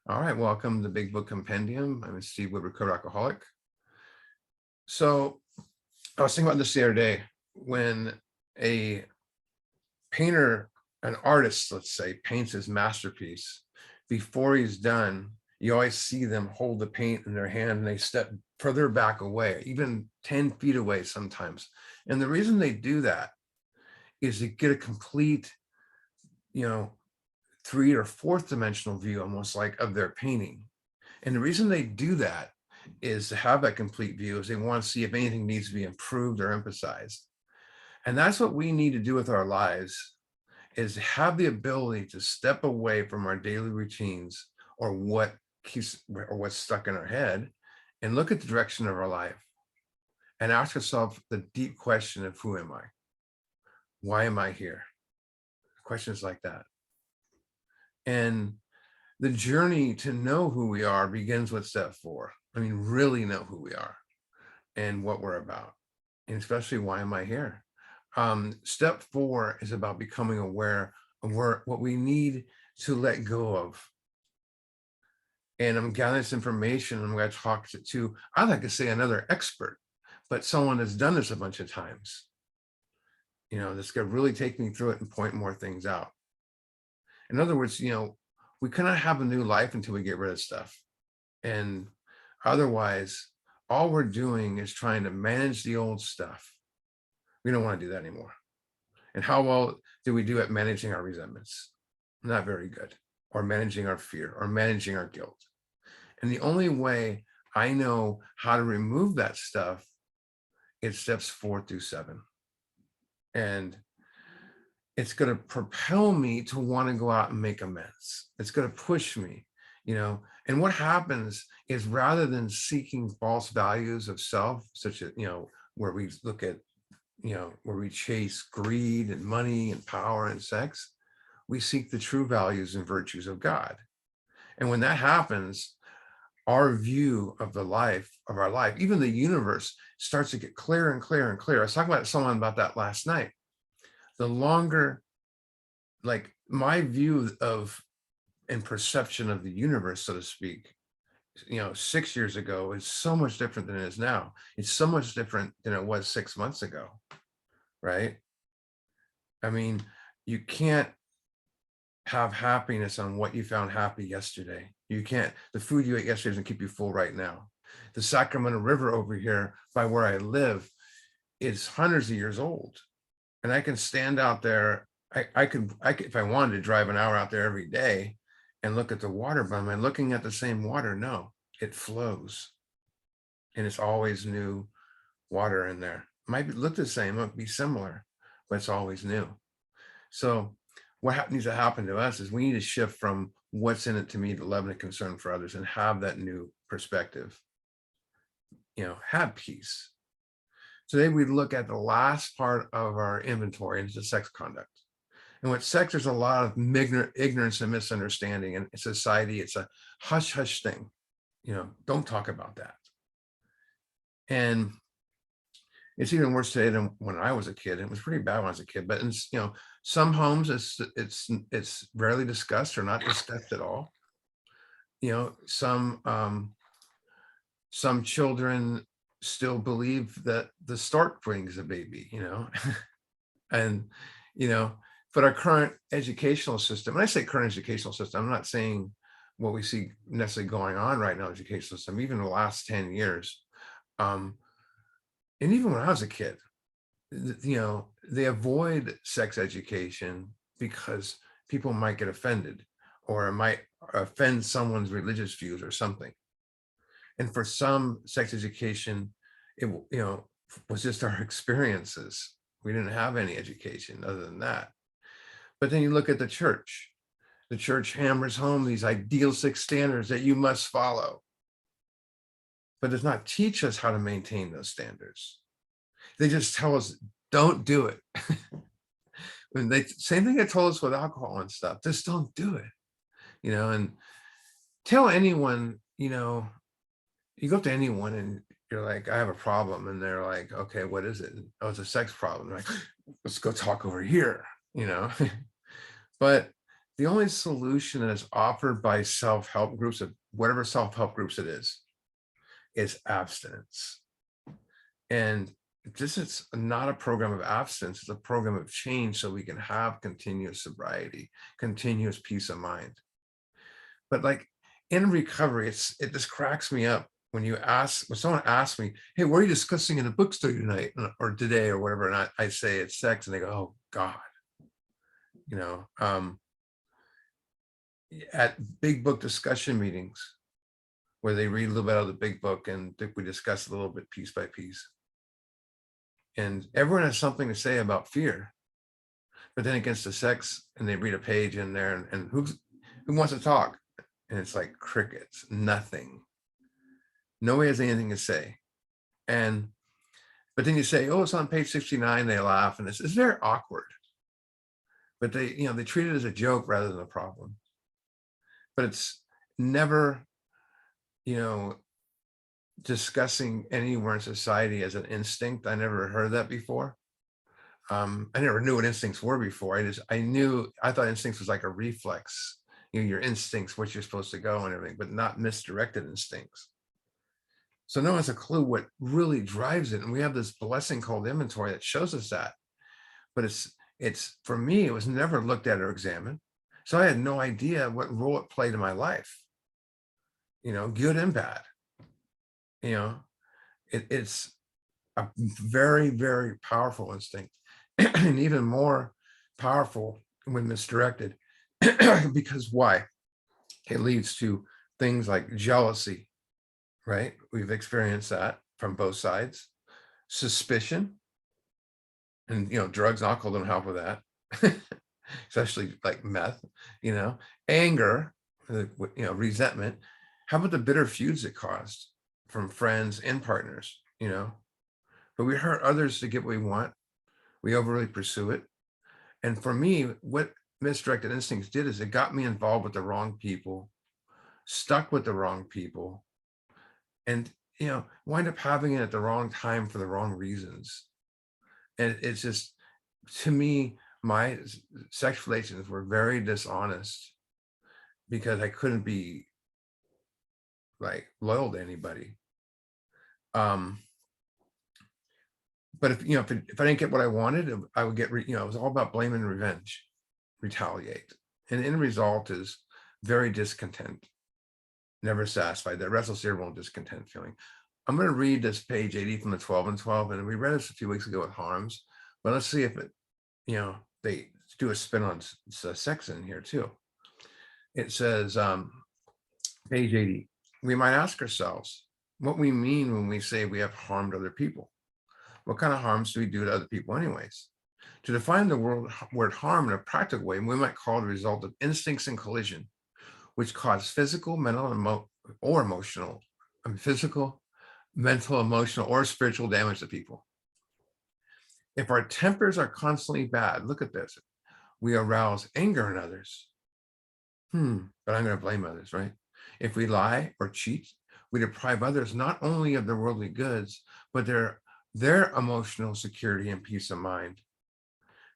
All right, welcome to the Big Book Compendium. I'm Steve Wood, recovered alcoholic. So I was thinking about this the other day when a painter, an artist, let's say, paints his masterpiece. Before he's done, you always see them hold the paint in their hand and they step further back away, even 10 feet away sometimes. And the reason they do that is to get a complete, you know, three or fourth dimensional view, almost like of their painting. And the reason they do that is to have that complete view is they want to see if anything needs to be improved or emphasized. And that's what we need to do with our lives, is have the ability to step away from our daily routines or what's stuck in our head and look at the direction of our life and ask ourselves the deep question of who am I? Why am I here? Questions like that. And the journey to know who we are begins with step 4. I mean, really know who we are and what we're about, and especially why am I here? Step 4 is about becoming aware of what we need to let go of. And I'm gathering this information. I'm going to talk to, I'd like to say another expert, but someone that's done this a bunch of times, that's going to really take me through it and point more things out. In other words, we cannot have a new life until we get rid of stuff. And otherwise, all we're doing is trying to manage the old stuff. We don't want to do that anymore. And how well do we do at managing our resentments? Not very good. Or managing our fear, or managing our guilt. And the only way I know how to remove that stuff is steps 4 through 7. And it's going to propel me to want to go out and make amends. It's going to push me, and what happens is, rather than seeking false values of self, such as, where we look at, where we chase greed and money and power and sex, we seek the true values and virtues of God. And when that happens, our view of our life, even the universe, starts to get clearer and clearer and clearer. I was talking about someone about that last night. The longer, like, my view of and perception of the universe, so to speak, 6 years ago is so much different than it is now. It's so much different than it was 6 months ago, right? I mean, you can't have happiness on what you found happy yesterday. You can't. The food you ate yesterday doesn't keep you full right now. The Sacramento River over here by where I live is hundreds of years old. And I can stand out there. I could, if I wanted to, drive an hour out there every day and look at the water, but am I looking at the same water? No, it flows. And it's always new water in there. It might look the same, it might be similar, but it's always new. So what needs to happen to us is we need to shift from what's in it to me to love and concern for others and have that new perspective. Have peace. Today we look at the last part of our inventory, and it's the sex conduct. And with sex, there's a lot of ignorance and misunderstanding in society. It's a hush-hush thing. Don't talk about that. And it's even worse today than when I was a kid. It was pretty bad when I was a kid. But in some homes, it's rarely discussed or not discussed at all. Some children still believe that the stork brings a baby. And but our current educational system, when I say current educational system, I'm not saying what we see necessarily going on right now in the educational system, even the last 10 years. And even when I was a kid, they avoid sex education because people might get offended or it might offend someone's religious views or something. And for some, sex education, it was just our experiences. We didn't have any education other than that. But then you look at the church. The church hammers home these idealistic standards that you must follow, but does not teach us how to maintain those standards. They just tell us, don't do it. Same thing they told us with alcohol and stuff, just don't do it. And tell anyone, you go up to anyone and you're like, I have a problem. And they're like, okay, what is it? Oh, it's a sex problem. They're like, let's go talk over here, But the only solution that is offered by self-help groups, of whatever self-help groups it is abstinence. And this is not a program of abstinence, it's a program of change so we can have continuous sobriety, continuous peace of mind. But like in recovery, it just cracks me up when someone asks me, hey, what are you discussing in the book study tonight or today or whatever? And I say it's sex, and they go, oh God, you know, at big book discussion meetings where they read a little bit out of the big book and we discuss a little bit piece by piece. And everyone has something to say about fear, but then it gets to sex and they read a page in there and who wants to talk? And it's like crickets, nothing. Nobody has anything to say. But then you say, oh, it's on page 69, they laugh, and it's very awkward. But they treat it as a joke rather than a problem. But it's never, discussing anywhere in society as an instinct. I never heard that before. I never knew what instincts were before. I thought instincts was like a reflex, your instincts, what you're supposed to go and everything, but not misdirected instincts. So no one has a clue what really drives it. And we have this blessing called inventory that shows us that. But it's for me, it was never looked at or examined. So I had no idea what role it played in my life, good and bad. It's a very, very powerful instinct and even more powerful when misdirected. Because why? It leads to things like jealousy, right? We've experienced that from both sides. Suspicion, and drugs and alcohol don't help with that. Especially like meth, anger, resentment. How about the bitter feuds it caused from friends and partners, but we hurt others to get what we want. We overly pursue it. And for me, what misdirected instincts did is it got me involved with the wrong people, stuck with the wrong people, and wind up having it at the wrong time for the wrong reasons. And it's just, to me, my sex relations were very dishonest because I couldn't be like loyal to anybody. But if I didn't get what I wanted, I would get, it was all about blame and revenge, retaliate. And the end result is very discontent, never satisfied, that restless, irritable, discontent feeling. I'm going to read this page 80 from the 12 and 12, and we read this a few weeks ago with harms, but let's see if it, they do a spin on sex in here too. It says, page 80, we might ask ourselves what we mean when we say we have harmed other people. What kind of harms do we do to other people anyways? To define the word harm in a practical way, we might call it the result of instincts in collision, which cause physical, mental, or emotional, physical, mental, emotional, or spiritual damage to people. If our tempers are constantly bad, look at this, we arouse anger in others. But I'm going to blame others, right? If we lie or cheat, we deprive others not only of their worldly goods, but their emotional security and peace of mind.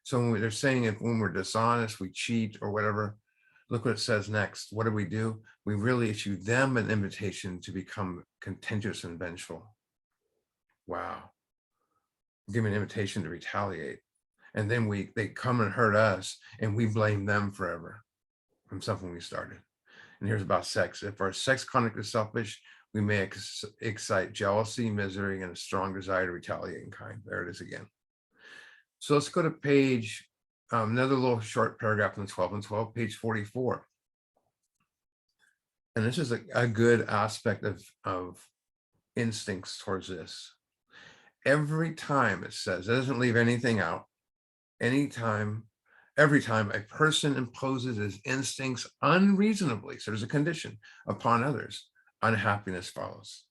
So when they're saying when we're dishonest, we cheat or whatever, look what it says next. What do? We really issue them an invitation to become contentious and vengeful. Wow. Give an invitation to retaliate. And then they come and hurt us and we blame them forever from something we started. And here's about sex. If our sex conduct is selfish, we may excite jealousy, misery, and a strong desire to retaliate in kind. There it is again. So let's go to page, another little short paragraph in the 12 and 12, page 44. And this is a good aspect of instincts towards this. Every time it says, it doesn't leave anything out. Every time a person imposes his instincts unreasonably, so there's a condition, upon others, unhappiness follows.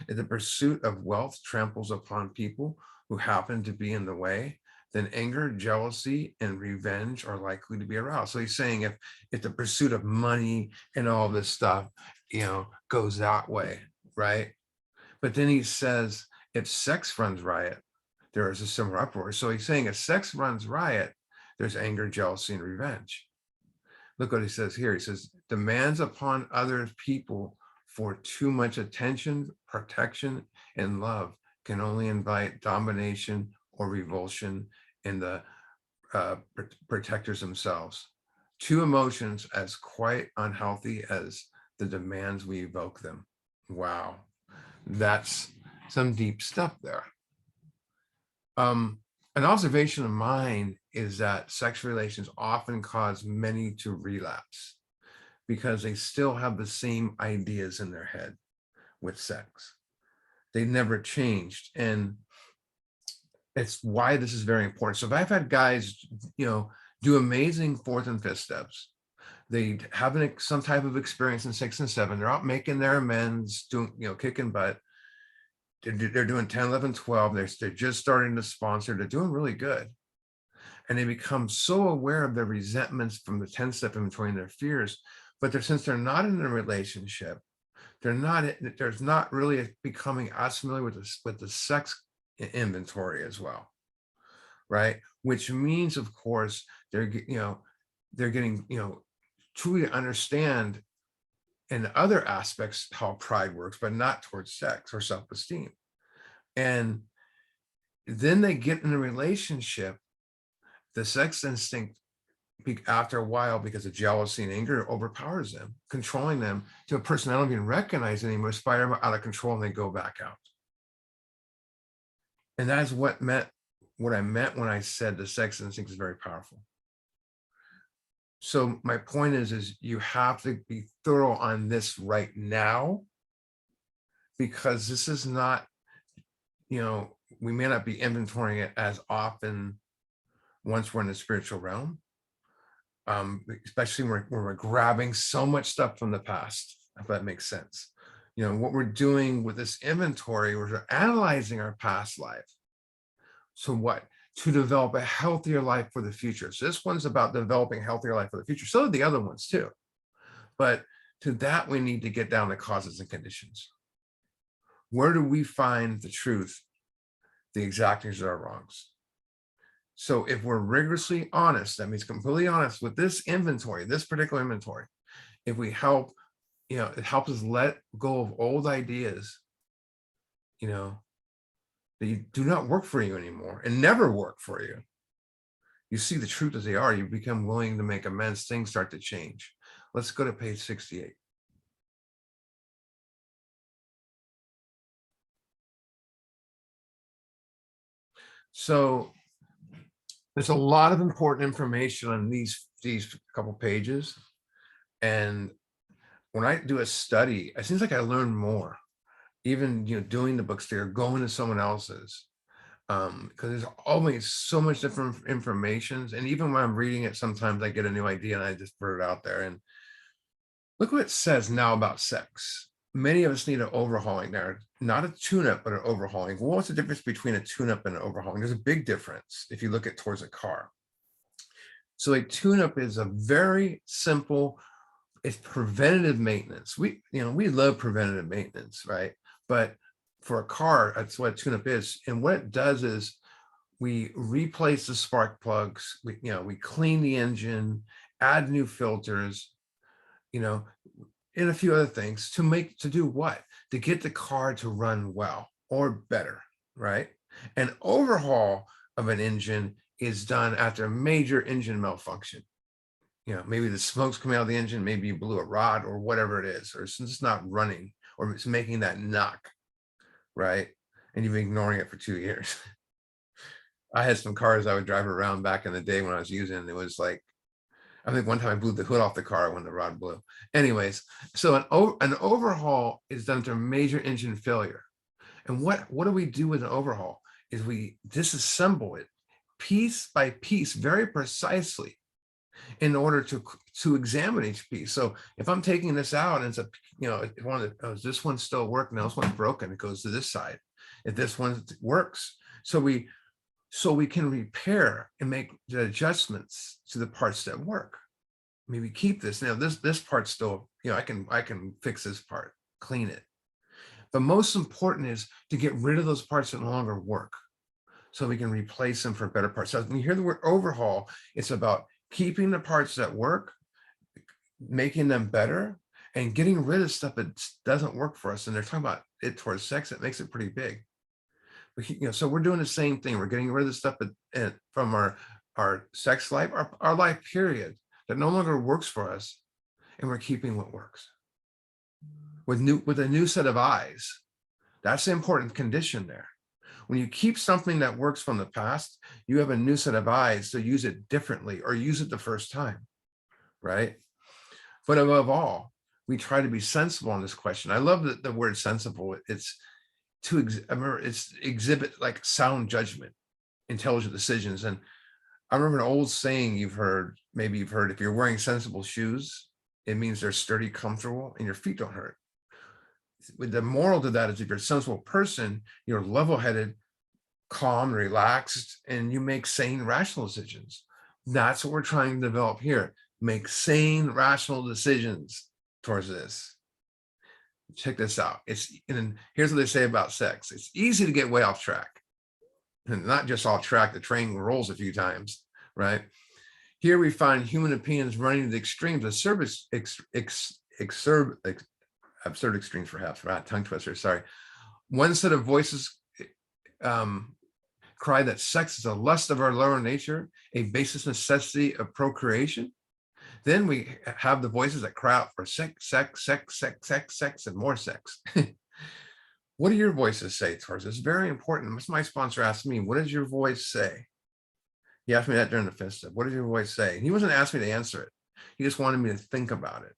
If the pursuit of wealth tramples upon people who happen to be in the way, then anger, jealousy, and revenge are likely to be aroused. So he's saying if the pursuit of money and all this stuff, goes that way, right? But then he says, if sex runs riot, there is a similar uproar. So he's saying if sex runs riot, there's anger, jealousy, and revenge. Look what he says here. He says, demands upon other people for too much attention, protection, and love can only invite domination or revulsion in the protectors themselves. Two emotions as quite unhealthy as the demands we evoke them. Wow, that's some deep stuff there. An observation of mine is that sexual relations often cause many to relapse because they still have the same ideas in their head with sex. They never changed. And it's why this is very important. So if I've had guys, do amazing fourth and fifth steps, they have some type of experience in 6 and 7, they're out making their amends, doing, kicking butt. They're doing 10, 11, 12. They're just starting to sponsor. They're doing really good. And they become so aware of their resentments from the 10-step inventory and their fears. But since they're not in a relationship, there's not really becoming as familiar with the sex inventory as well. Right. Which means, of course, they're getting, truly understand in other aspects how pride works, but not towards sex or self-esteem. And then they get in a relationship, the sex instinct after a while, because of jealousy and anger, overpowers them, controlling them to a person I don't even recognize anymore, spiral out of control, and they go back out. And that's what I meant when I said the sex instinct is very powerful. So my point is you have to be thorough on this right now, because this is not, we may not be inventorying it as often once we're in the spiritual realm, especially when we're grabbing so much stuff from the past, if that makes sense. What we're doing with this inventory, we're analyzing our past life. So what? To develop a healthier life for the future. So this one's about developing a healthier life for the future. So are the other ones too. But to that, we need to get down to causes and conditions. Where do we find the truth, the exactings of our wrongs? So if we're rigorously honest, that means completely honest with this inventory, this particular inventory, if we help, it helps us let go of old ideas, that you do not work for you anymore and never work for you. You see the truth as they are, you become willing to make amends, things start to change. Let's go to page 68. So there's a lot of important information on these couple pages. And when I do a study, it seems like I learn more, even, doing the books there, going to someone else's, because there's always so much different information. And even when I'm reading it, sometimes I get a new idea and I just put it out there. And look what it says now about sex. Many of us need an overhauling there, not a tune-up, but an overhauling. Well, what's the difference between a tune-up and an overhauling? There's a big difference if you look at towards a car. So a tune-up is a very simple, it's preventative maintenance. We love preventative maintenance, right? But for a car, that's what a tune-up is. And what it does is we replace the spark plugs, we clean the engine, add new filters, and a few other things to do what? To get the car to run well or better, right? An overhaul of an engine is done after a major engine malfunction. Maybe the smoke's coming out of the engine, maybe you blew a rod or whatever it is, or it's just not running, or it's making that knock, right? And you've been ignoring it for 2 years. I had some cars I would drive around back in the day when I was using, and it was like, I think one time I blew the hood off the car when the rod blew. Anyways, so an overhaul is done to a major engine failure. And what do we do with an overhaul? Is we disassemble it piece by piece very precisely in order to examine each piece. So if I'm taking this out and it's if this one's still working, now this one's broken, it goes to this side. If this one works, so we can repair and make the adjustments to the parts that work. Maybe keep this. Now this part's still, I can fix this part, clean it. But most important is to get rid of those parts that no longer work, so we can replace them for better parts. So when you hear the word overhaul, it's about keeping the parts that work making them better and getting rid of stuff that doesn't work for us. And they're talking about it towards sex. It makes it pretty big. So we're doing the same thing. We're getting rid of the stuff from our sex life, our life period, that no longer works for us, and we're keeping what works with a new set of eyes. That's the important condition there. When you keep something that works from the past, you have a new set of eyes to use it differently or use it the first time, right? But above all, we try to be sensible on this question. I love the word sensible. It's exhibit like sound judgment, intelligent decisions. And I remember an old saying maybe you've heard, if you're wearing sensible shoes, it means they're sturdy, comfortable, and your feet don't hurt. The moral to that is, if you're a sensible person, you're level-headed, calm, relaxed, and you make sane, rational decisions. That's what we're trying to develop here. Make sane, rational decisions towards this. Check this out. And here's what they say about sex. It's easy to get way off track. And not just off track, the train rolls a few times, right? Here we find human opinions running to the extremes of absurd extremes, perhaps, right? Tongue twister, sorry. One set of voices cry that sex is a lust of our lower nature, a basis necessity of procreation. Then we have the voices that cry out for sex, and more sex. What do your voices say towards this? It's very important. My sponsor asked me, what does your voice say? He asked me that during the festival. What does your voice say? He wasn't asking me to answer it. He just wanted me to think about it,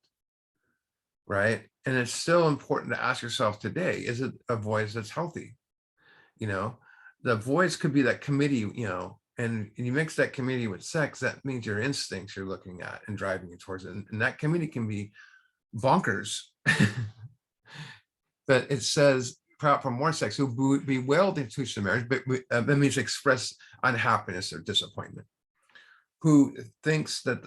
right? And it's still important to ask yourself today, is it a voice that's healthy? The voice could be that committee, and you mix that committee with sex, that means your instincts you're looking at and driving you towards it. And that committee can be bonkers. But it says, proud for more sex, who bewail the institution of marriage, but that means express unhappiness or disappointment. Who thinks that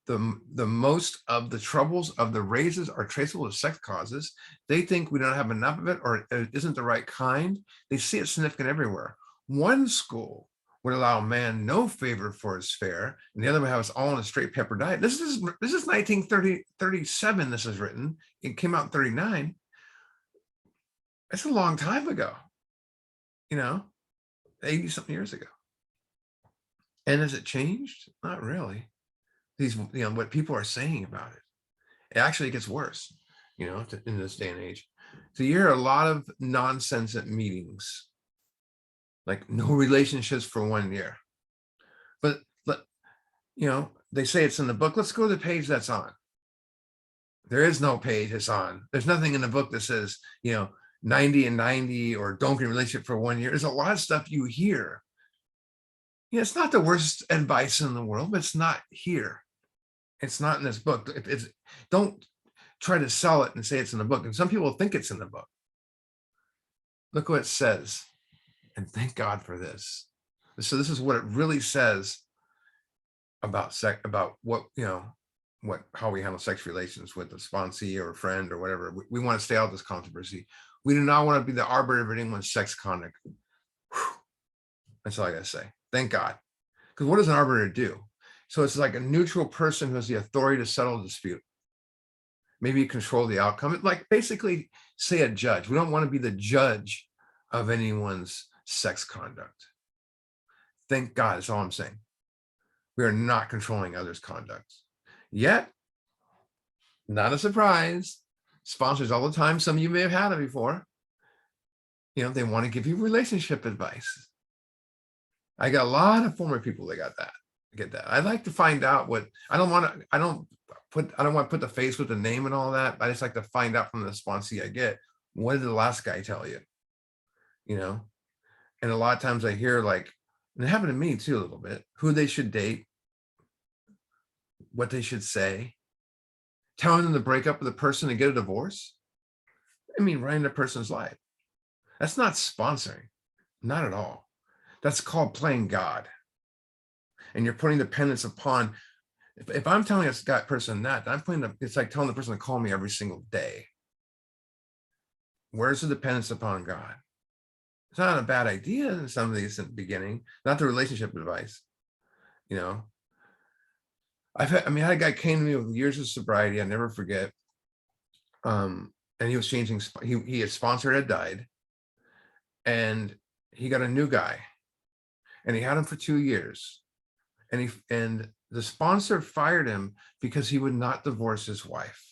the most of the troubles of the raises are traceable to sex causes. They think we don't have enough of it, or it isn't the right kind. They see it significant everywhere. One school would allow a man no favor for his fare, and the other would have us all on a straight pepper diet. This is 1937. This is written. It came out in 39. That's a long time ago. 80 something years ago. And has it changed? Not really. What people are saying about it actually gets worse, in this day and age. So you hear a lot of nonsense at meetings, like no relationships for 1 year. But they say it's in the book. Let's go to the page that's on. There is no page that's on. There's nothing in the book that says, 90 and 90, or don't get a relationship for 1 year. There's a lot of stuff you hear. It's not the worst advice in the world, but it's not here. It's not in this book. Don't try to sell it and say it's in the book. And some people think it's in the book. Look what it says. And thank God for this. So this is what it really says about sex, about how we handle sex relations with a sponsee or a friend or whatever. We want to stay out of this controversy. We do not want to be the arbiter of anyone's sex conduct. Whew. That's all I got to say. Thank God. Because what does an arbiter do? So it's like a neutral person who has the authority to settle a dispute. Maybe control the outcome. Like basically say a judge. We don't want to be the judge of anyone's sex conduct. Thank God, that's all I'm saying. We are not controlling others' conduct. Yet, not a surprise, sponsors all the time, some of you may have had it before, they want to give you relationship advice. I got a lot of former people that get that. I'd like to find out what, I don't want to put the face with the name and all that. I just like to find out from the sponsee I get, what did the last guy tell you? And a lot of times I hear, like, and it happened to me too a little bit, who they should date, what they should say, telling them to break up with a person and get a divorce. Writing a person's life. That's not sponsoring, not at all. That's called playing God. And you're putting dependence upon, if I'm telling a person that, it's like telling the person to call me every single day. Where's the dependence upon God? It's not a bad idea in some of these in the beginning, not the relationship advice. I had a guy came to me with years of sobriety. I never forget. And he was changing. He had sponsored had died, and he got a new guy, and he had him for 2 years, and the sponsor fired him because he would not divorce his wife.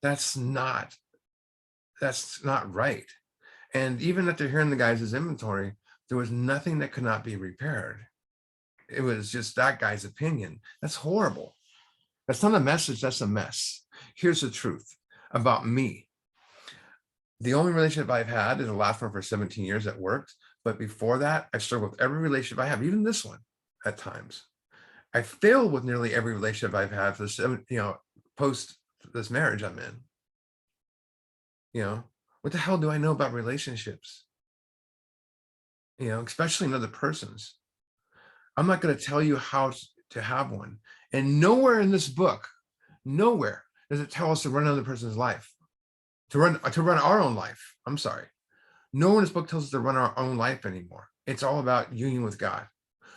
That's not right. And even after hearing the guy's inventory, there was nothing that could not be repaired. It was just that guy's opinion. That's horrible. That's not a message, that's a mess. Here's the truth about me. The only relationship I've had is the last one for 17 years that worked. But before that, I struggled with every relationship I have, even this one at times. I failed with nearly every relationship I've had for the post this marriage I'm in. What the hell do I know about relationships? Especially another person's. I'm not going to tell you how to have one. And nowhere in this book, nowhere does it tell us to run another person's life, to run our own life. I'm sorry. No one in this book tells us to run our own life anymore. It's all about union with God.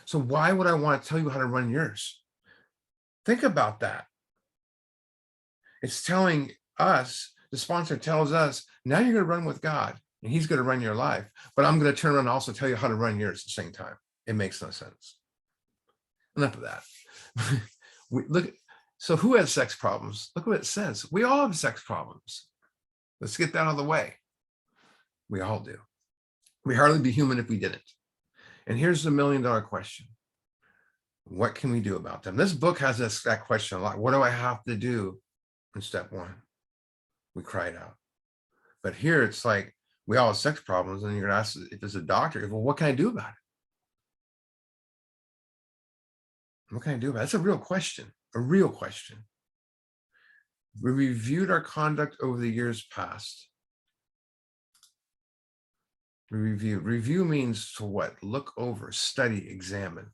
So why would I want to tell you how to run yours? Think about that. It's telling us, the sponsor tells us, now you're going to run with God and he's going to run your life, but I'm going to turn around and also tell you how to run yours at the same time. It makes no sense. Enough of that. So who has sex problems? Look what it says. We all have sex problems. Let's get that out of the way. We all do. We'd hardly be human if we didn't. And here's the $1 million question. What can we do about them? This book has that question a lot. What do I have to do in step 1? We cried out. But here it's like, we all have sex problems, and you're going to ask if there's a doctor, well, what can I do about it? What can I do about it? That's a real question, a real question. We reviewed our conduct over the years past. Review means to what? Look over, study, examine,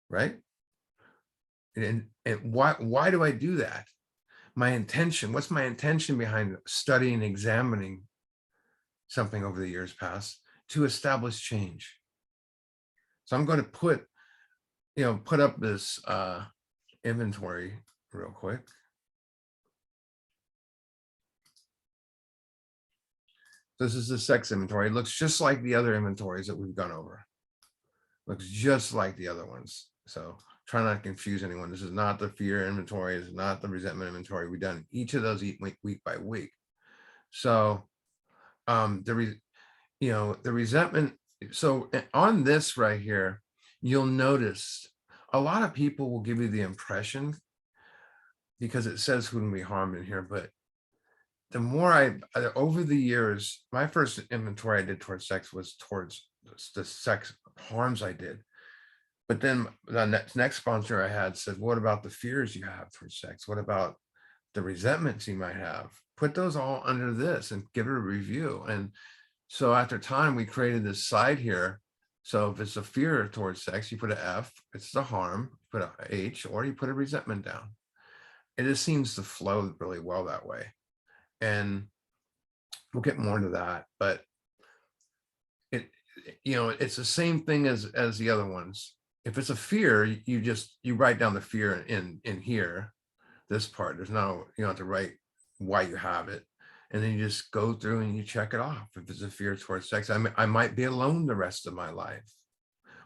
right? And why do I do that? My intention, what's my intention behind studying, examining something over the years past? To establish change. So I'm going to put up this inventory real quick. This is the sex inventory. It looks just like the other inventories that we've gone over. Looks just like the other ones. So try not to confuse anyone. This is not the fear inventory. This is not the resentment inventory. We've done each of those week by week. So the resentment. So on this right here, you'll notice a lot of people will give you the impression, because it says who can be harmed in here, but the more over the years, my first inventory I did towards sex was towards the sex harms I did. But then the next sponsor I had said, what about the fears you have towards sex? What about the resentments you might have? Put those all under this and give it a review. And so after time, we created this side here. So if it's a fear towards sex, you put an F, it's the harm, put an H, or you put a resentment down. It just seems to flow really well that way. And we'll get more into that, but it's the same thing as the other ones. If it's a fear, you write down the fear in here, this part. There's no, you don't have to write why you have it, and then you just go through and you check it off. If it's a fear towards sex, I might be alone the rest of my life,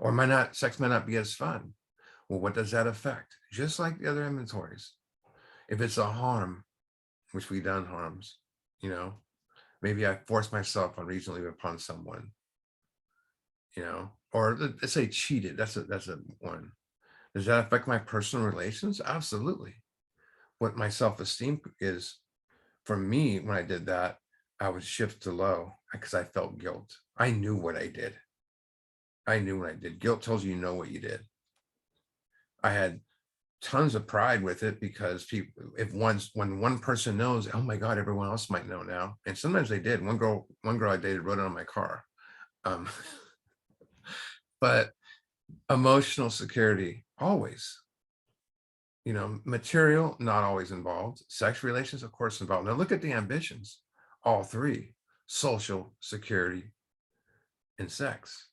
or sex might not be as fun. Well, what does that affect? Just like the other inventories. If it's a harm, which we've done harms, maybe I forced myself unreasonably upon someone, or let's say cheated. That's a one. Does that affect my personal relations? Absolutely. What my self-esteem is, for me, when I did that, I would shift to low because I felt guilt. I knew what I did. Guilt tells you know what you did. I had tons of pride with it, because when one person knows, oh my God, everyone else might know now. And sometimes they did. One girl I dated wrote it on my car. But emotional security, always. Material, not always involved. Sex relations, of course, involved. Now look at the ambitions, all three: social, security, and sex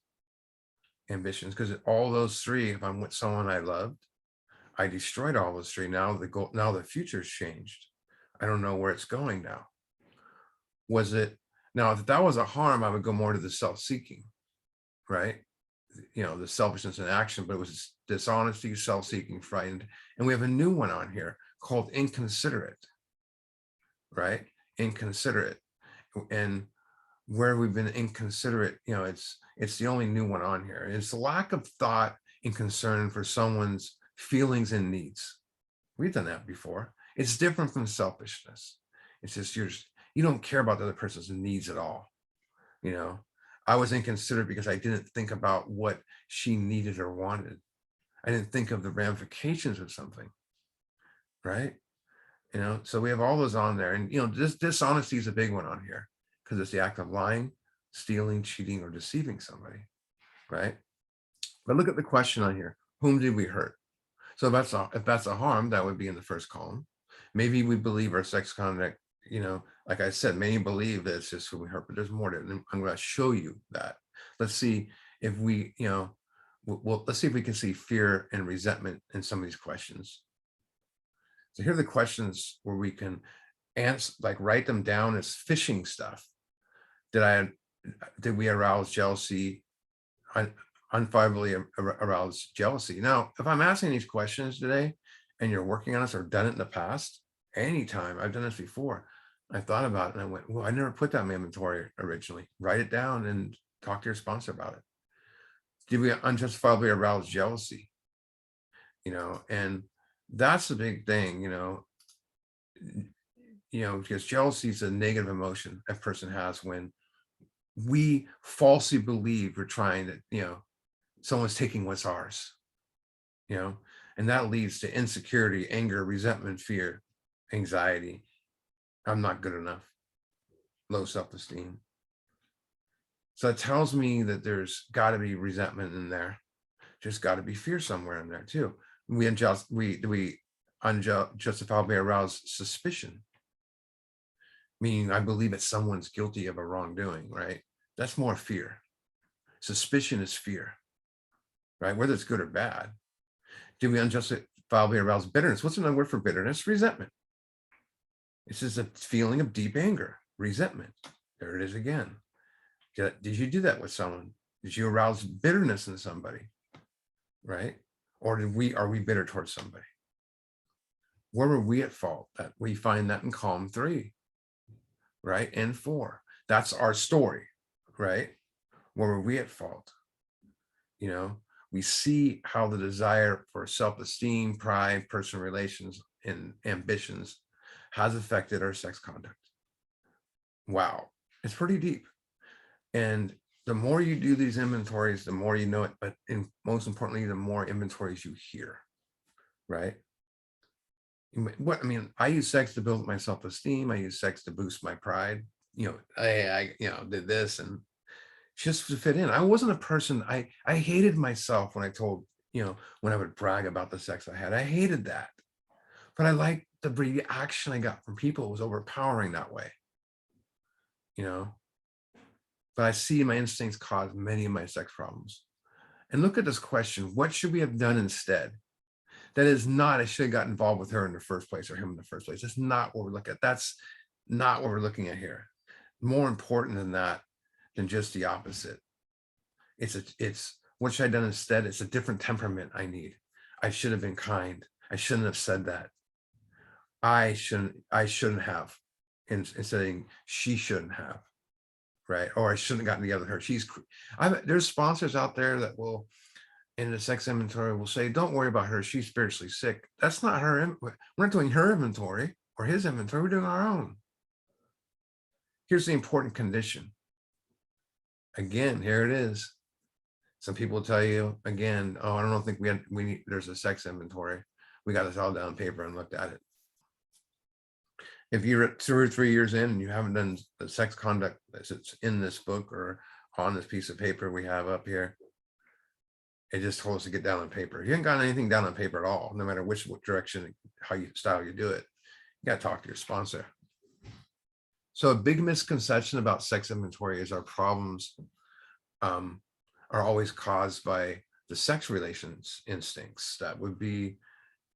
ambitions. Because all those three, if I'm with someone I loved, I destroyed all those three. Now the future's changed. I don't know where it's going now. Was it now, if that was a harm, I would go more to the self-seeking, right? The selfishness in action, but it was dishonesty, self-seeking, frightened. And we have a new one on here called inconsiderate, right? Inconsiderate. And where we've been inconsiderate, it's the only new one on here. It's the lack of thought and concern for someone's feelings and needs. We've done that before. It's different from selfishness. It's just you don't care about the other person's needs at all. I was inconsiderate because I didn't think about what she needed or wanted. I didn't think of the ramifications of something, right? So we have all those on there. And, this dishonesty is a big one on here because it's the act of lying, stealing, cheating, or deceiving somebody, right? But look at the question on here. Whom did we hurt? So if that's a harm, that would be in the first column. Maybe we believe our sex conduct, like I said, many believe that it's just who we hurt, but there's more to it. And I'm going to show you that. Let's see if we, let's see if we can see fear and resentment in some of these questions. So here are the questions where we can answer, like write them down as fishing stuff. Did we arouse jealousy? Unfavorably arouse jealousy. Now, if I'm asking these questions today and you're working on this or done it in the past, anytime I've done this before, I thought about it and I went, well, I never put that in my inventory originally. Write it down and talk to your sponsor about it. Did we unjustifiably arouse jealousy? And that's the big thing, because jealousy is a negative emotion a person has when we falsely believe we're trying to, someone's taking what's ours, and that leads to insecurity, anger, resentment, fear, anxiety. I'm not good enough, low self-esteem. So it tells me that there's got to be resentment in there. Just got to be fear somewhere in there too. We unjustifiably arouse suspicion, meaning I believe that someone's guilty of a wrongdoing, right? That's more fear. Suspicion is fear, right? Whether it's good or bad. Do we unjustifiably arouse bitterness? What's another word for bitterness? Resentment. It's just a feeling of deep anger, resentment. There it is again. Did you do that with someone? Did you arouse bitterness in somebody, right? Or are we bitter towards somebody? Where were we at fault? That we find that in column 3, right? And 4. That's our story, right? Where were we at fault? We see how the desire for self-esteem, pride, personal relations, and ambitions has affected our sex conduct. Wow, it's pretty deep. And the more you do these inventories, the more you know it, but most importantly, the more inventories you hear, right? I use sex to build my self-esteem. I use sex to boost my pride. I did this and just to fit in. I wasn't a person, I hated myself when I told, when I would brag about the sex I had. I hated that. But I liked the reaction I got from people. It was overpowering that way. But I see my instincts cause many of my sex problems. And look at this question. What should we have done instead? That is not, I should have got involved with her in the first place or him in the first place. That's not what we're looking at. That's not what we're looking at here. More important than that, than just the opposite. It's what should I have done instead? It's a different temperament I need. I should have been kind. I shouldn't have said that. I shouldn't have. Instead of she shouldn't have. Right? Or I shouldn't have gotten together with her. There's sponsors out there that will, in the sex inventory, will say, don't worry about her. She's spiritually sick. That's not her. We're not doing her inventory or his inventory. We're doing our own. Here's the important condition. Again, here it is. Some people tell you again, oh, I don't think we need, there's a sex inventory. We got this all down on paper and looked at it. If you're 2 or 3 years in and you haven't done the sex conduct that's in this book or on this piece of paper we have up here, it just told us to get down on paper. You ain't got anything down on paper at all, no matter which direction, style you do it. You got to talk to your sponsor. So a big misconception about sex inventory is our problems are always caused by the sex relations instincts. That would be,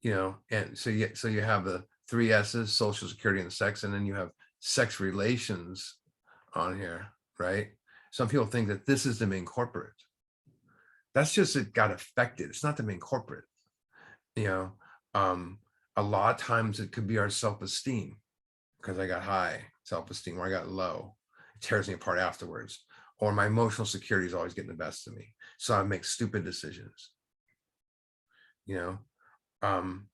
and so you have the three S's: social, security, and sex, and then you have sex relations on here, right? Some people think that this is the main corporate. That's just, it got affected. It's not the main corporate. you know a lot of times it could be our self-esteem, because I got high self-esteem or I got low. It tears me apart afterwards. Or my emotional security is always getting the best of me, so I make stupid decisions. you know um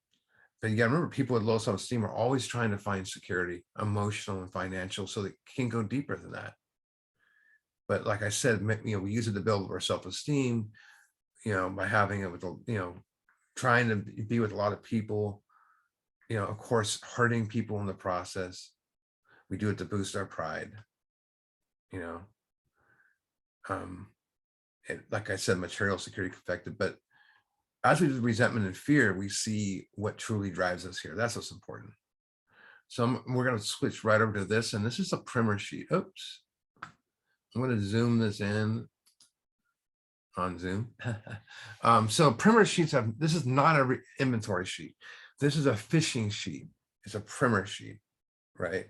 but you gotta remember, people with low self-esteem are always trying to find security, emotional and financial, so they can go deeper than that. But like I said, we use it to build our self-esteem, by having it with trying to be with a lot of people, of course, hurting people in the process. We do it to boost our pride. you know um like I said, material security affected, but as we do resentment and fear, we see what truly drives us here. That's what's important. So we're going to switch right over to this, and this is a primer sheet. Oops, I'm going to zoom this in on Zoom. So primer sheets this is not a inventory sheet. This is a fishing sheet. It's a primer sheet, right?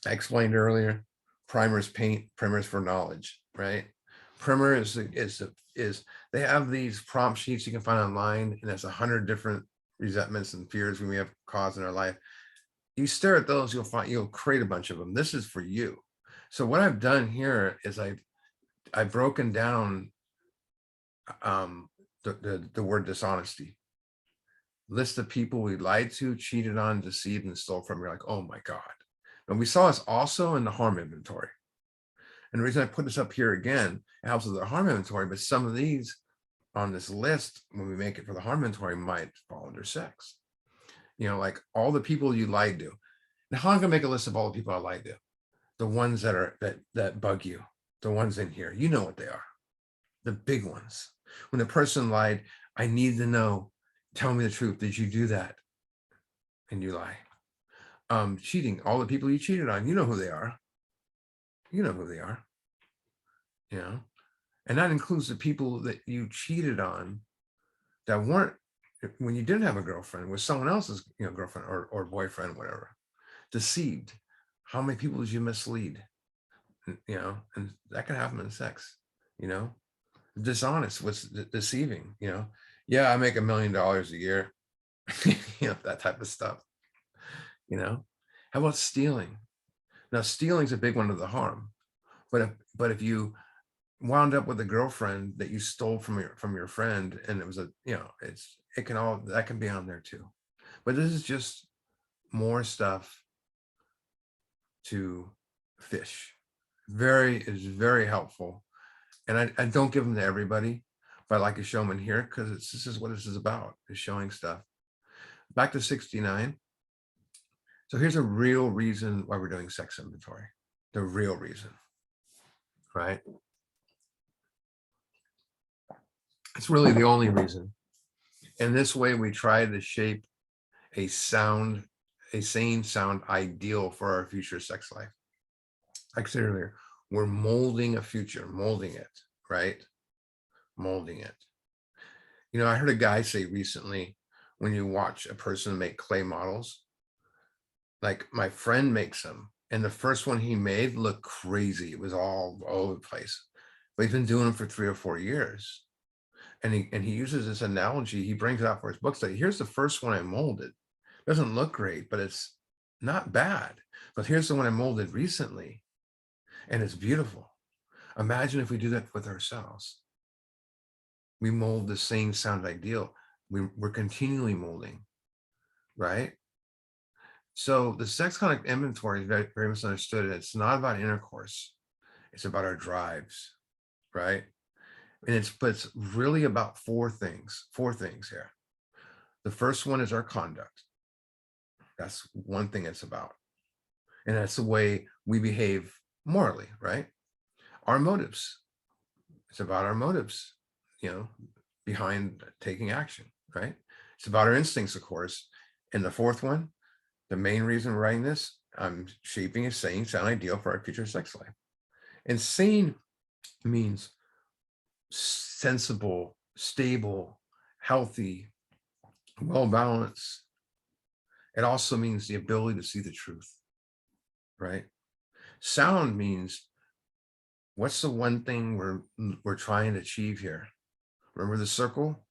I explained earlier, primers paint, primers for knowledge, right? Primer is they have these prompt sheets you can find online, and there's 100 different resentments and fears we may have caused in our life. You stare at those, you'll create a bunch of them. This is for you. So what I've done here is I've broken down the word dishonesty. List of people we lied to, cheated on, deceived, and stole from. You're like, oh my God. And we saw this also in the harm inventory. And the reason I put this up here again, it helps with the harm inventory, but some of these on this list, when we make it for the harm inventory, might fall under sex. Like all the people you lied to. Now, how am I gonna make a list of all the people I lied to? The ones that bug you, the ones in here, you know what they are, the big ones. When the person lied, I need to know, tell me the truth. Did you do that? And you lie. Cheating, all the people you cheated on, you know who they are. You know who they are. And that includes the people that you cheated on that weren't, when you didn't have a girlfriend, with someone else's girlfriend or boyfriend, whatever. Deceived. How many people did you mislead? And that can happen in sex. Dishonest, what's deceiving. Yeah, I make $1 million a year. That type of stuff. How about stealing? Now, stealing's a big one of the harm. But if you wound up with a girlfriend that you stole from your friend, and it was that can be on there too. But this is just more stuff to fish. Is very helpful. And I don't give them to everybody, but I like to show them in here because this is what this is about, is showing stuff. Back to 69. So here's a real reason why we're doing sex inventory. The real reason, right? It's really the only reason. And this way we try to shape a sane, sound ideal for our future sex life. Like I said earlier, we're molding a future, molding it, right? Molding it. I heard a guy say recently, when you watch a person make clay models, like my friend makes them, and the first one he made looked crazy. It was all over the place, but he's been doing them for 3 or 4 years. And he uses this analogy. He brings it out for his books. Like, here's the first one I molded. Doesn't look great, but it's not bad. But here's the one I molded recently, and it's beautiful. Imagine if we do that with ourselves. We mold the same sound ideal. We're continually molding, right? So the sex conduct inventory is very, very misunderstood. It's not about intercourse. It's about our drives, right? And it's really about four things here. The first one is our conduct. That's one thing it's about. And that's the way we behave morally, right? Our motives. It's about our motives, behind taking action, right? It's about our instincts, of course. And the fourth one, the main reason we're writing this, I'm shaping a sane, sound ideal for our future sex life. And sane means sensible, stable, healthy, well balanced. It also means the ability to see the truth, right? Sound means, what's the one thing we're trying to achieve here? Remember the circle?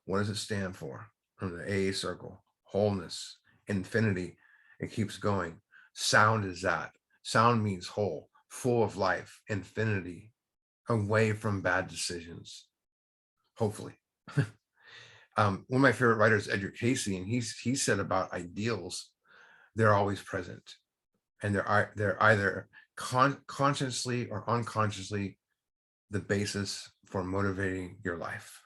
What does it stand for? From the A circle, wholeness, infinity. It keeps going. Sound is that. Sound means whole, full of life, infinity, away from bad decisions, hopefully. One of my favorite writers, Edgar Casey, and he said about ideals, they're always present, and they're either consciously or unconsciously the basis for motivating your life.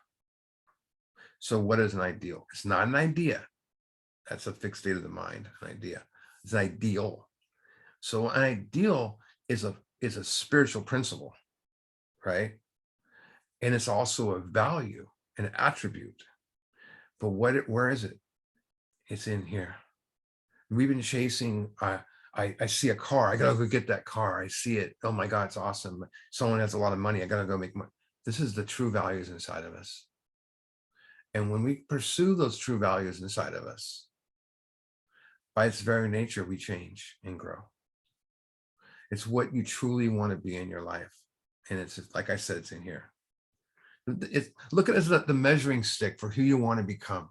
So what is an ideal? It's not an idea. That's a fixed state of the mind, an idea. It's an ideal. So an ideal is a spiritual principle, right? And it's also a value, an attribute. But where is it? It's in here. We've been chasing, I see a car, I gotta go get that car. I see it. Oh my God, it's awesome. Someone has a lot of money, I gotta go make money. This is the true values inside of us. And when we pursue those true values inside of us, by its very nature, we change and grow. It's what you truly want to be in your life. And it's, like I said, it's in here. Look at it as the measuring stick for who you want to become,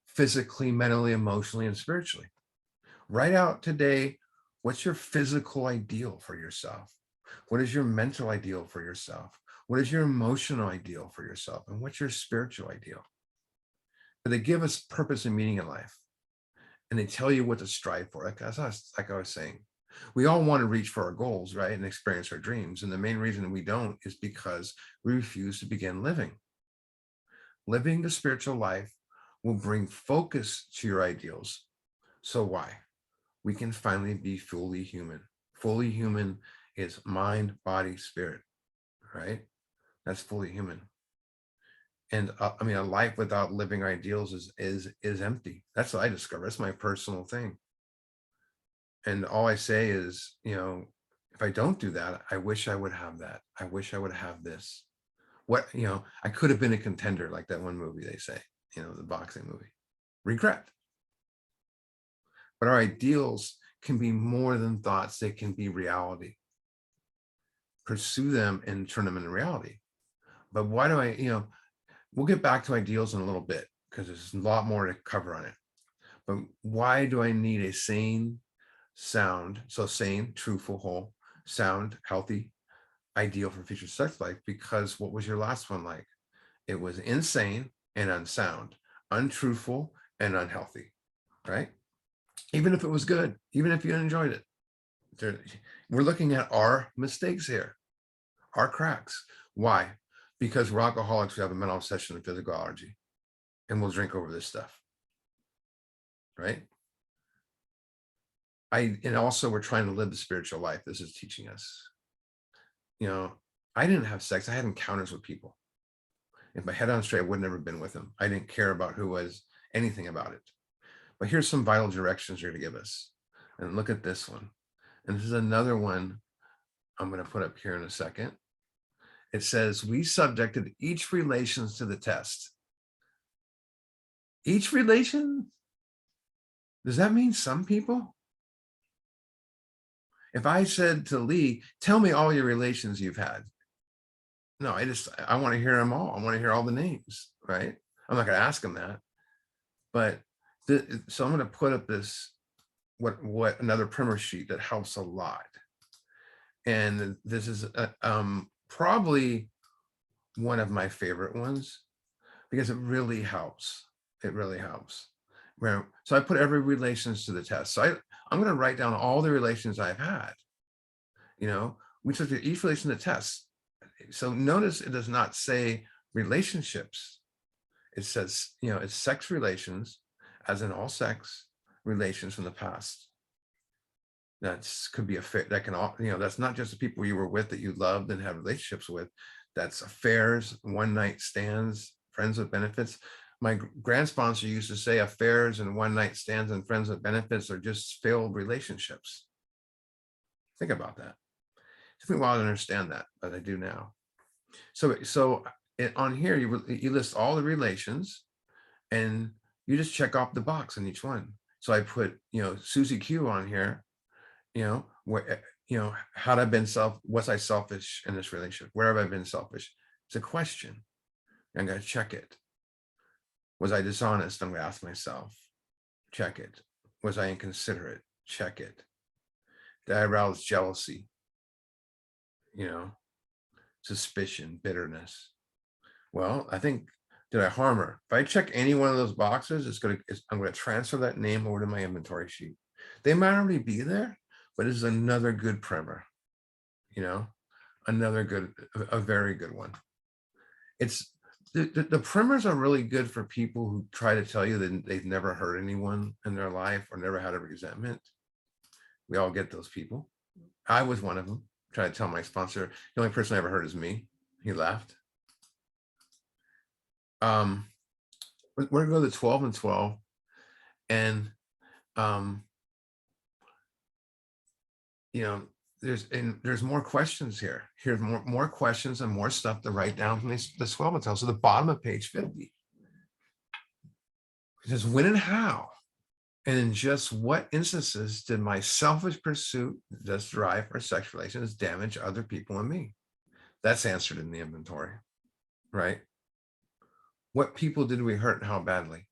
physically, mentally, emotionally, and spiritually. Write out today, what's your physical ideal for yourself? What is your mental ideal for yourself? What is your emotional ideal for yourself? And what's your spiritual ideal? But they give us purpose and meaning in life. And they tell you what to strive for. Like I was saying, we all want to reach for our goals, right? And experience our dreams. And the main reason we don't is because we refuse to begin living. Living the spiritual life will bring focus to your ideals. So why? We can finally be fully human. Fully human is mind, body, spirit, right? That's fully human. And I mean, a life without living ideals is empty. That's what I discovered. That's my personal thing. And all I say is, if I don't do that, I wish I would have that. I wish I would have this. I could have been a contender, like that one movie they say, the boxing movie. Regret. But our ideals can be more than thoughts. They can be reality. Pursue them and turn them into reality. But why do we'll get back to ideals in a little bit because there's a lot more to cover on it. But why do I need a sane, sound, so sane, truthful, whole, sound, healthy ideal for future sex life? Because what was your last one like? It was insane and unsound, untruthful and unhealthy, right? Even if it was good, even if you enjoyed it. We're looking at our mistakes here, our cracks. Why? Because we're alcoholics who have a mental obsession and physical allergy, and we'll drink over this stuff, right? And also we're trying to live the spiritual life. This is teaching us. I didn't have sex. I had encounters with people. If my head on straight, I would never been with them. I didn't care about who was anything about it. But here's some vital directions you're to give us. And look at this one. And this is another one I'm going to put up here in a second. It says, we subjected each relations to the test. Each relation? Does that mean some people? If I said to Lee, tell me all your relations you've had. No, I want to hear them all. I want to hear all the names, right? I'm not going to ask him that. But so I'm going to put up this, what another primer sheet that helps a lot. And this is probably one of my favorite ones because it really helps. It really helps. So I put every relations to the test. So I'm going to write down all the relations I've had. We took each relation to the test. So notice it does not say relationships. It says, it's sex relations, as in all sex relations from the past. Could be that can, that's not just the people you were with that you loved and have relationships with. That's affairs, one night stands, friends with benefits. My grand sponsor used to say affairs and one night stands and friends with benefits are just failed relationships. Think about that. It took me a while to understand that, but I do now. So on here, you list all the relations, and You just check off the box on each one. So I put, Susie Q on here, where, had I been was I selfish in this relationship? Where have I been selfish? It's a question. I'm going to check it. Was I dishonest? I'm going to ask myself. Check it. Was I inconsiderate? Check it. Did I arouse jealousy? Suspicion, bitterness. Well, I think, did I harm her? If I check any one of those boxes, I'm going to transfer that name over to my inventory sheet. They might already be there, but this is another good primer, a very good one. It's the primers are really good for people who try to tell you that they've never hurt anyone in their life or never had a resentment. We all get those people. I was one of them. Trying to tell my sponsor, the only person I ever hurt is me. He laughed. We're going to go to 12 and 12. And, there's more questions here. Here's more questions and more stuff to write down from the 12 and 12. So the bottom of page 50. It says, when and how, and in just what instances did my selfish pursuit, this drive for sex relations, damage other people and me? That's answered in the inventory, right? What people did we hurt and how badly?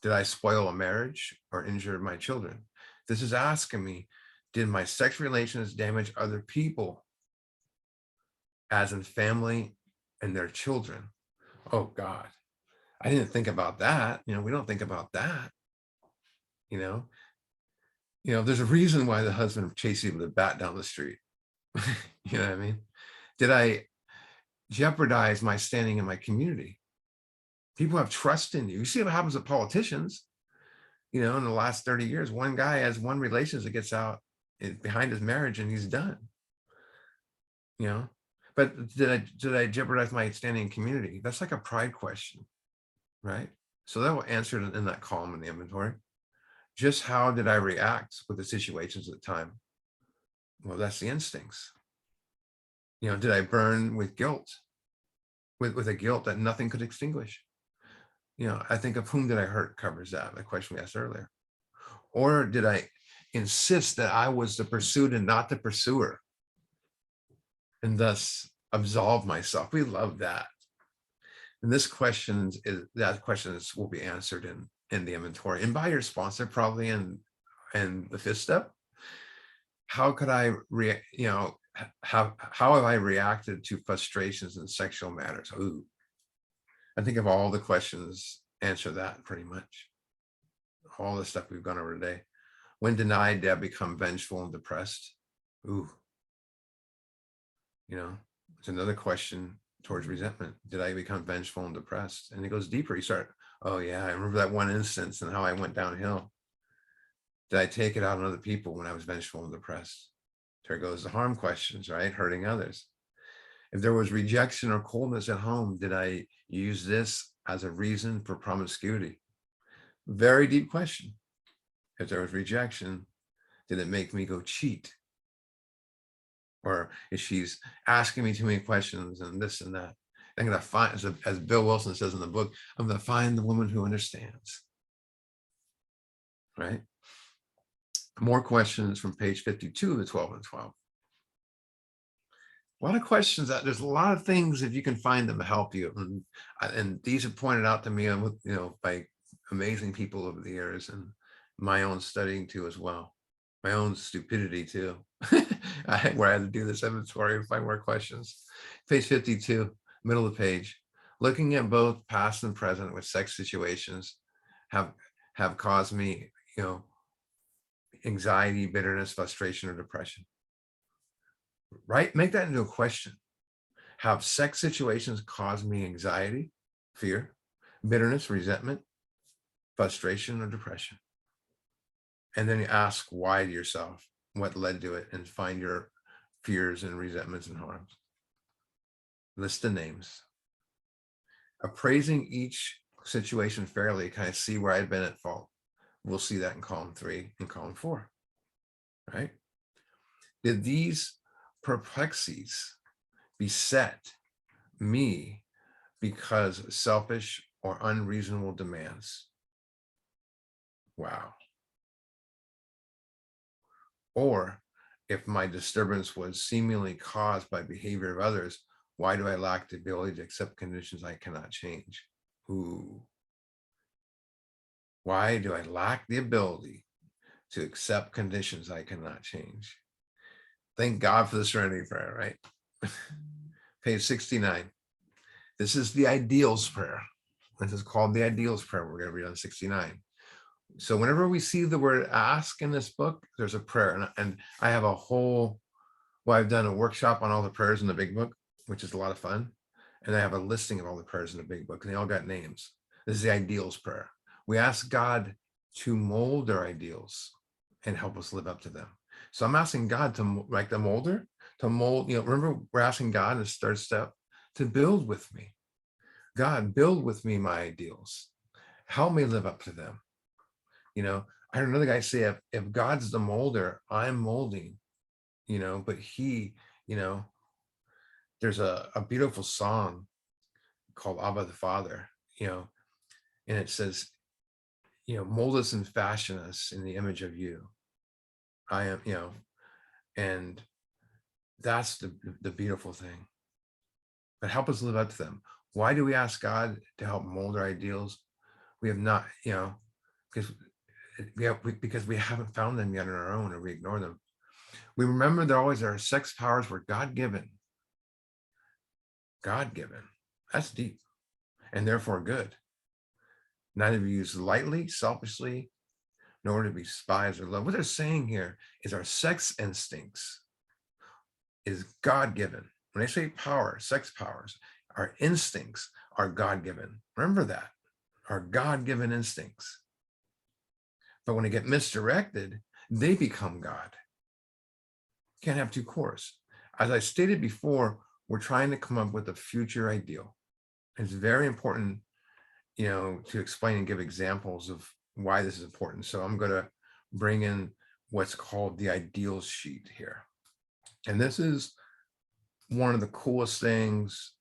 Did I spoil a marriage or injure my children? This is asking me, did my sex relations damage other people, as in family and their children? Oh God, I didn't think about that. We don't think about that. There's a reason why the husband chased you with a bat down the street. You know what I mean? Did I jeopardize my standing in my community? People have trust in you. You see what happens with politicians. In the last 30 years, one guy has one relationship that gets out behind his marriage and he's done. But did I jeopardize my standing in community? That's like a pride question, right? So that will answer it in that column in the inventory. Just how did I react with the situations at the time? Well, that's the instincts. Did I burn with guilt, with a guilt that nothing could extinguish? I think of whom did I hurt covers that, the question we asked earlier. Or did I insist that I was the pursued and not the pursuer, and thus absolve myself? We love that. And that question will be answered in the inventory and by your sponsor, probably in the fifth step. How could I how have I reacted to frustrations in sexual matters? Ooh. I think of all the questions answer that pretty much. All the stuff we've gone over today. When denied, did I become vengeful and depressed? Ooh. It's another question towards resentment. Did I become vengeful and depressed? And it goes deeper. You start, oh yeah, I remember that one instance and how I went downhill. Did I take it out on other people when I was vengeful and depressed? There goes the harm questions, right? Hurting others. If there was rejection or coldness at home, did I use this as a reason for promiscuity? Very deep question. If there was rejection, did it make me go cheat? Or if she's asking me too many questions and this and that, I'm going to find, as Bill Wilson says in the book, I'm going to find the woman who understands. Right? More questions from page 52 of the 12 and 12. A lot of questions. There's a lot of things, if you can find them, to help you. And these are pointed out to me, by amazing people over the years, and my own studying too as well. My own stupidity too, where I had to do this inventory and find more questions. Page 52, middle of the page. Looking at both past and present with sex situations have caused me, anxiety, bitterness, frustration, or depression. Right? Make that into a question. Have sex situations caused me anxiety, fear, bitterness, resentment, frustration, or depression? And then you ask why to yourself, what led to it, and find your fears and resentments and harms. List the names. Appraising each situation fairly, kind of see where I've been at fault. We'll see that in column 3 and column 4, right? Did these perplexities beset me because selfish or unreasonable demands? Wow. Or if my disturbance was seemingly caused by behavior of others, why do I lack the ability to accept conditions I cannot change? Ooh. Why do I lack the ability to accept conditions I cannot change? Thank God for the Serenity Prayer, right? Page 69. This is the Ideals Prayer. This is called the Ideals Prayer. We're going to read on 69. So whenever we see the word ask in this book, there's a prayer. And I have a whole, well, I've done a workshop on all the prayers in the big book, which is a lot of fun. And I have a listing of all the prayers in the big book, and they all got names. This is the Ideals Prayer. We ask God to mold our ideals and help us live up to them. So I'm asking God to, like the molder, to mold, remember we're asking God in this third step to build with me. God, build with me my ideals. Help me live up to them. I heard another guy say, if God's the molder, I'm molding, but he, there's a beautiful song called Abba the Father, and it says, mold us and fashion us in the image of you. I am, and that's the beautiful thing. But help us live up to them. Why do we ask God to help mold our ideals? We have not, because we haven't found them yet on our own, or we ignore them. We remember that always our sex powers were God-given. God-given. That's deep, and therefore good. Neither be used lightly, selfishly, nor to be despised or loved. What they're saying here is our sex instincts is God-given. When they say power, sex powers, our instincts are God-given. Remember that, our God-given instincts. But when they get misdirected, they become God. Can't have two cores. As I stated before, we're trying to come up with a future ideal. It's very important, to explain and give examples of why this is important. So I'm going to bring in what's called the ideals sheet here. And this is one of the coolest things.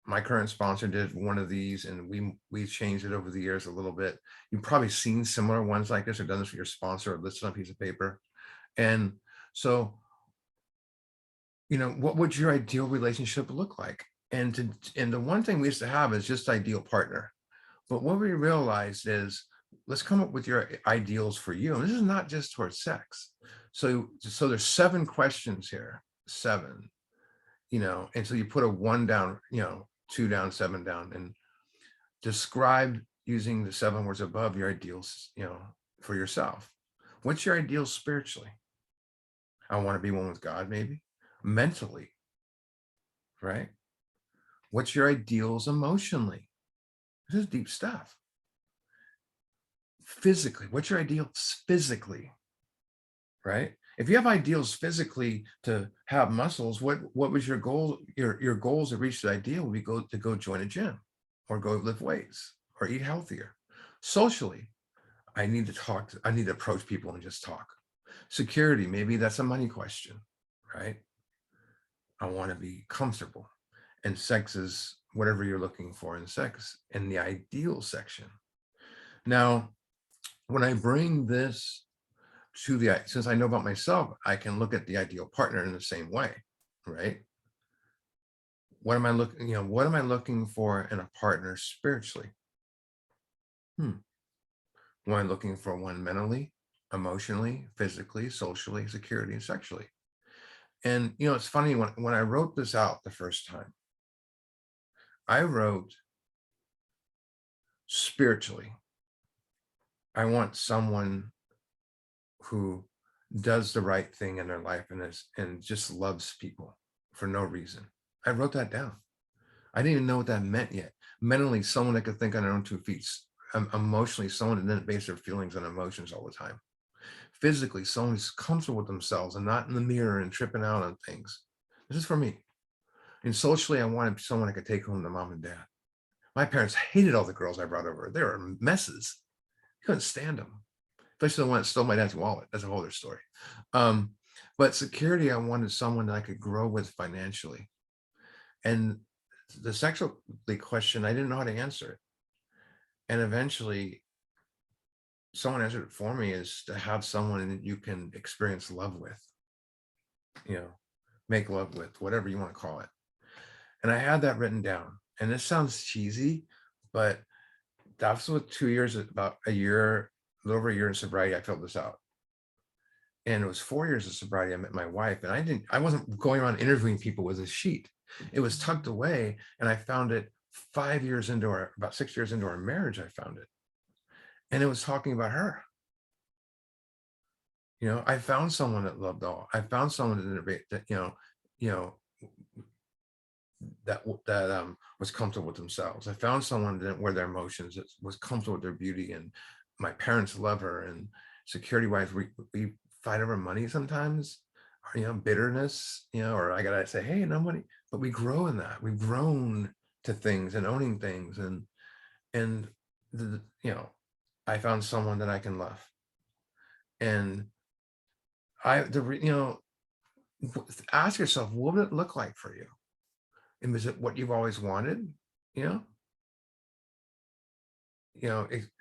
My current sponsor did one of these, and we changed it over the years a little bit. You've probably seen similar ones like this, or done this for your sponsor, or listed on a piece of paper. And so, what would your ideal relationship look like? And the one thing we used to have is just ideal partner. But what we realized is, let's come up with your ideals for you. And this is not just towards sex. So there's 7 questions here, 7, and so you put a 1 down, 2 down, 7 down, and describe using the 7 words above your ideals, for yourself. What's your ideal spiritually? I want to be one with God, maybe. Mentally, right? What's your ideals emotionally? This is deep stuff. Physically, what's your ideals physically, right? If you have ideals physically to have muscles, what was your goal? Your goals to reach the ideal would be to go join a gym, or go lift weights, or eat healthier. Socially, I need to talk. I need to approach people and just talk. Security, maybe that's a money question, right? I want to be comfortable. And sex is whatever you're looking for in sex, in the ideal section. Now, when I bring this to since I know about myself, I can look at the ideal partner in the same way, right? What am I looking for in a partner spiritually? Am I looking for one mentally, emotionally, physically, socially, security, and sexually? And it's funny, when I wrote this out the first time, I wrote spiritually. I want someone who does the right thing in their life and just loves people for no reason. I wrote that down. I didn't even know what that meant yet. Mentally, someone that could think on their own 2 feet. Emotionally, someone that didn't base their feelings on emotions all the time. Physically, someone who's comfortable with themselves and not in the mirror and tripping out on things. This is for me. And socially, I wanted someone I could take home to mom and dad. My parents hated all the girls I brought over. They were messes. Couldn't stand them. Especially the one that stole my dad's wallet. That's a whole other story. But security, I wanted someone that I could grow with financially. And the sexually question, I didn't know how to answer it. And eventually, someone answered it for me, is to have someone that you can experience love with, make love with, whatever you want to call it. And I had that written down. And this sounds cheesy, but that's what 2 years, about a year, a little over a year in sobriety, I filled this out. And it was 4 years of sobriety, I met my wife, and I wasn't going around interviewing people with a sheet. It was tucked away, and I found it about 6 years into our marriage, I found it. And it was talking about her. I found someone that loved all. I found someone that, you know, that was comfortable with themselves. I found someone that didn't wear their emotions, that was comfortable with their beauty. And my parents love her. And security wise, we fight over money sometimes, or, bitterness, or I gotta say, hey, no money. But we grow in that. We've grown to things and owning things. And I found someone that I can love. And ask yourself, what would it look like for you? And is it what you've always wanted? You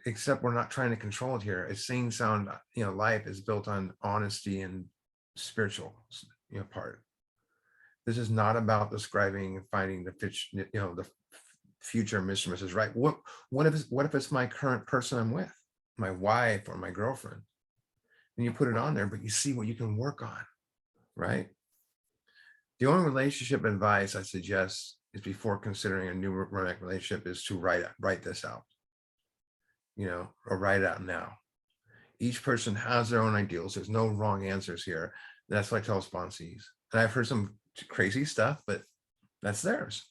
except we're not trying to control it here. It's sing, sound, life is built on honesty and spiritual, part. This is not about describing and finding the future Mr. and Mrs. Right. What if it's my current person I'm with, my wife or my girlfriend? And you put it on there, but you see what you can work on, right? The only relationship advice I suggest is, before considering a new romantic relationship, is to write this out, or write it out now. Each person has their own ideals. There's no wrong answers here. That's what I tell sponsees. And I've heard some crazy stuff, but that's theirs.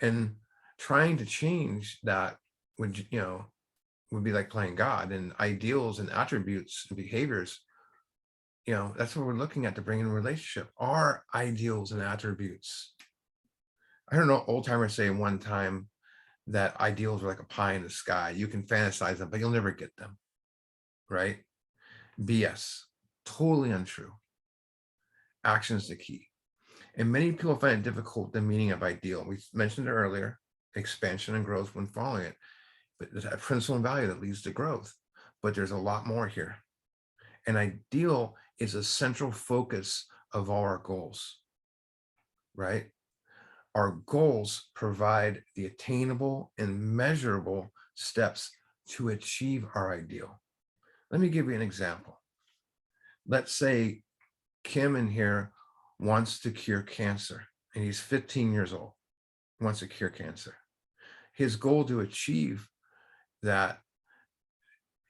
And trying to change that would be like playing God. And ideals and attributes and behaviors, that's what we're looking at to bring in a relationship, our ideals and attributes. I don't know, old timers say one time that ideals are like a pie in the sky. You can fantasize them, but you'll never get them, right? BS, totally untrue. Action is the key. And many people find it difficult, the meaning of ideal. We mentioned it earlier, expansion and growth when following it. But there's a principle and value that leads to growth. But there's a lot more here. An ideal is a central focus of all our goals, right? Our goals provide the attainable and measurable steps to achieve our ideal. Let me give you an example. Let's say Kim in here wants to cure cancer, and he's 15 years old, wants to cure cancer. His goal to achieve that,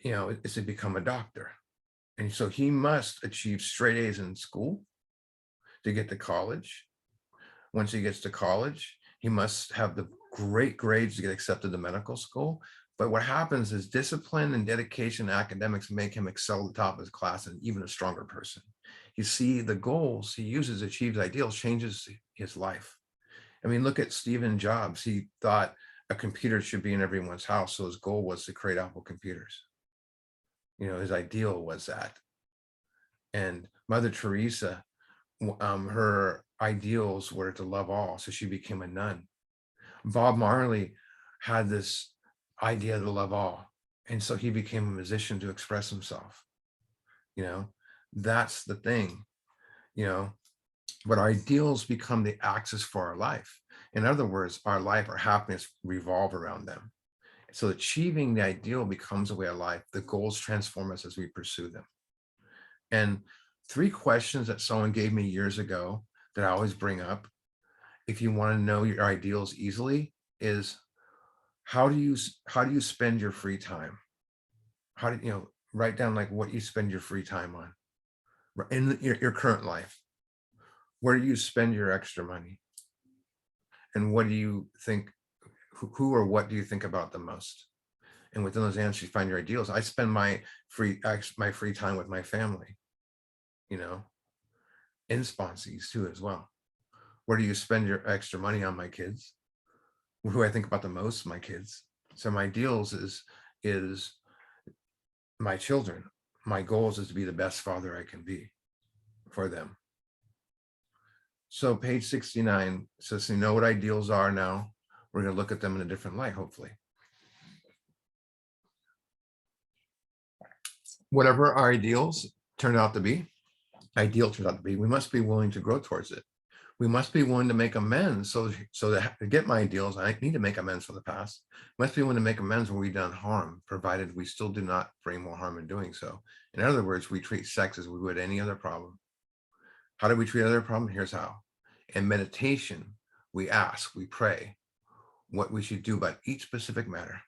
is to become a doctor. And so he must achieve straight A's in school to get to college. Once he gets to college, he must have the great grades to get accepted to medical school. But what happens is discipline and dedication, academics make him excel at the top of his class and even a stronger person. You see, the goals he uses to achieve his ideals changes his life. I mean, look at Stephen Jobs. He thought a computer should be in everyone's house. So his goal was to create Apple computers. His ideal was that. And Mother Teresa, her ideals were to love all. So she became a nun. Bob Marley had this idea to love all. And so he became a musician to express himself. That's the thing, but our ideals become the axis for our life. In other words, our life, our happiness revolve around them. So achieving the ideal becomes a way of life. The goals transform us as we pursue them. And 3 questions that someone gave me years ago that I always bring up, if you want to know your ideals easily, is how do you spend your free time? How do write down like what you spend your free time on in your current life? Where do you spend your extra money? And what do you think, who or what do you think about the most? And within those answers, you find your ideals. I spend my free time with my family, in sponsees too as well. Where do you spend your extra money on? My kids. Who I think about the most? My kids. So my ideals is my children. My goals is to be the best father I can be for them. So page 69 says, you know what ideals are now. We're going to look at them in a different light, hopefully. whatever our turn out to be, we must be willing to grow towards it. We must be willing to make amends. So that to get my ideals, I need to make amends for the past. Must be willing to make amends when we've done harm, provided we still do not bring more harm in doing so. In other words, we treat sex as we would any other problem. How do we treat other problem? Here's how. In meditation, we ask, we pray what we should do about each specific matter.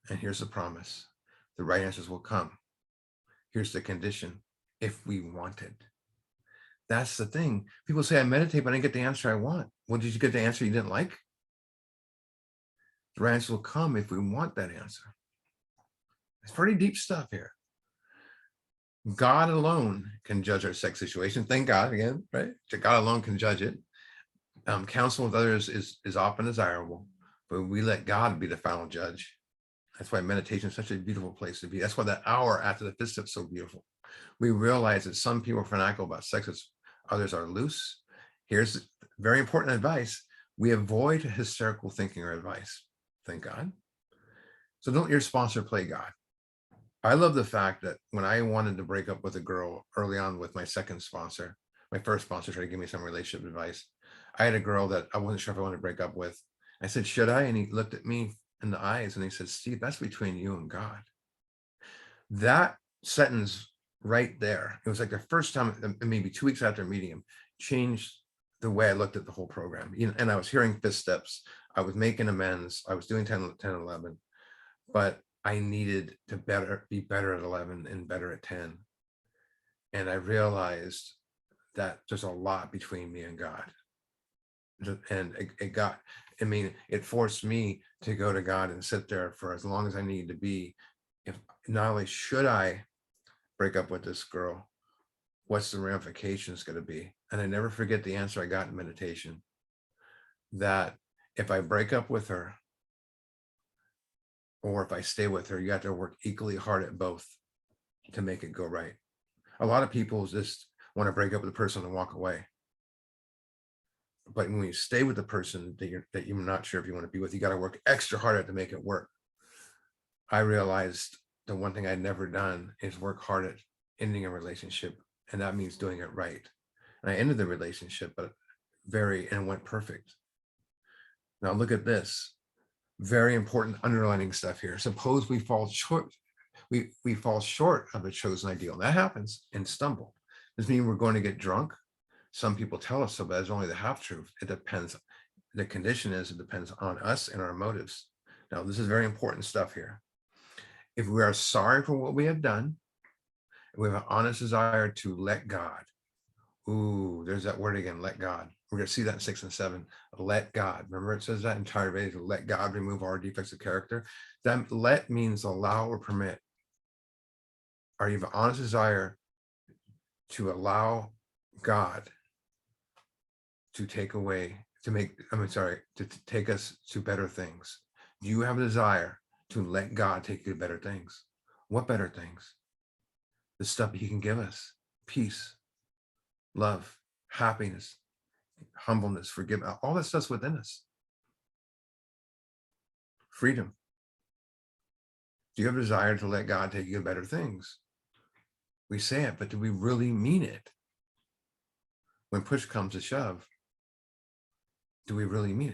And here's the promise. The right answers will come. Here's the condition, if we want it. That's the thing. People say, I meditate, but I didn't get the answer I want. Well, did you get the answer you didn't like? The right answer will come if we want that answer. It's pretty deep stuff here. God alone can judge our sex situation. Thank God again, right? God alone can judge it. Counsel with others is often desirable, but we let God be the final judge. That's why meditation is such a beautiful place to be. That's why that hour after the fifth step is so beautiful. We realize that some people are fanatical about sex, others are loose. Here's very important advice. We avoid hysterical thinking or advice. Thank God. So don't your sponsor play God. I love the fact that when I wanted to break up with a girl early on with my second sponsor, my first sponsor tried to give me some relationship advice. I had a girl that I wasn't sure if I wanted to break up with. I said, should I? And he looked at me in the eyes and he said, Steve, that's between you and God. That sentence right there, it was like the first time, maybe 2 weeks after meeting him, changed the way I looked at the whole program. And I was hearing fifth steps. I was making amends. I was doing 10 and 11, but I needed to be better at 11 and better at 10. And I realized that there's a lot between me and God. And it forced me to go to God and sit there for as long as I needed to be. If not only should I break up with this girl, what's the ramifications going to be? And I never forget the answer I got in meditation, that if I break up with her or if I stay with her, you have to work equally hard at both to make it go right. A lot of people just want to break up with the person and walk away. But when you stay with the person that you're not sure if you want to be with, you got to work extra hard at to make it work. I realized the one thing I'd never done is work hard at ending a relationship, and that means doing it right. And I ended the relationship, but and went perfect. Now look at this. Very important underlining stuff here. Suppose we fall short. We fall short of a chosen ideal. That happens and stumble. Does mean we're going to get drunk? Some people tell us so, but it's only the half truth. It depends. The condition is it depends on us and our motives. Now, this is very important stuff here. If we are sorry for what we have done, we have an honest desire to let God. Ooh, there's that word again, let God. We're going to see that in 6 and 7. Let God. Remember, it says that entire way to let God remove our defects of character. That let means allow or permit. Are you have an honest desire to allow God to take us to better things? Do you have a desire to let God take you to better things? What better things? The stuff he can give us: peace, love, happiness, humbleness, forgiveness. All that stuff's within us. Freedom. Do you have a desire to let God take you to better things? We say it, but do we really mean it? When push comes to shove, do we really mean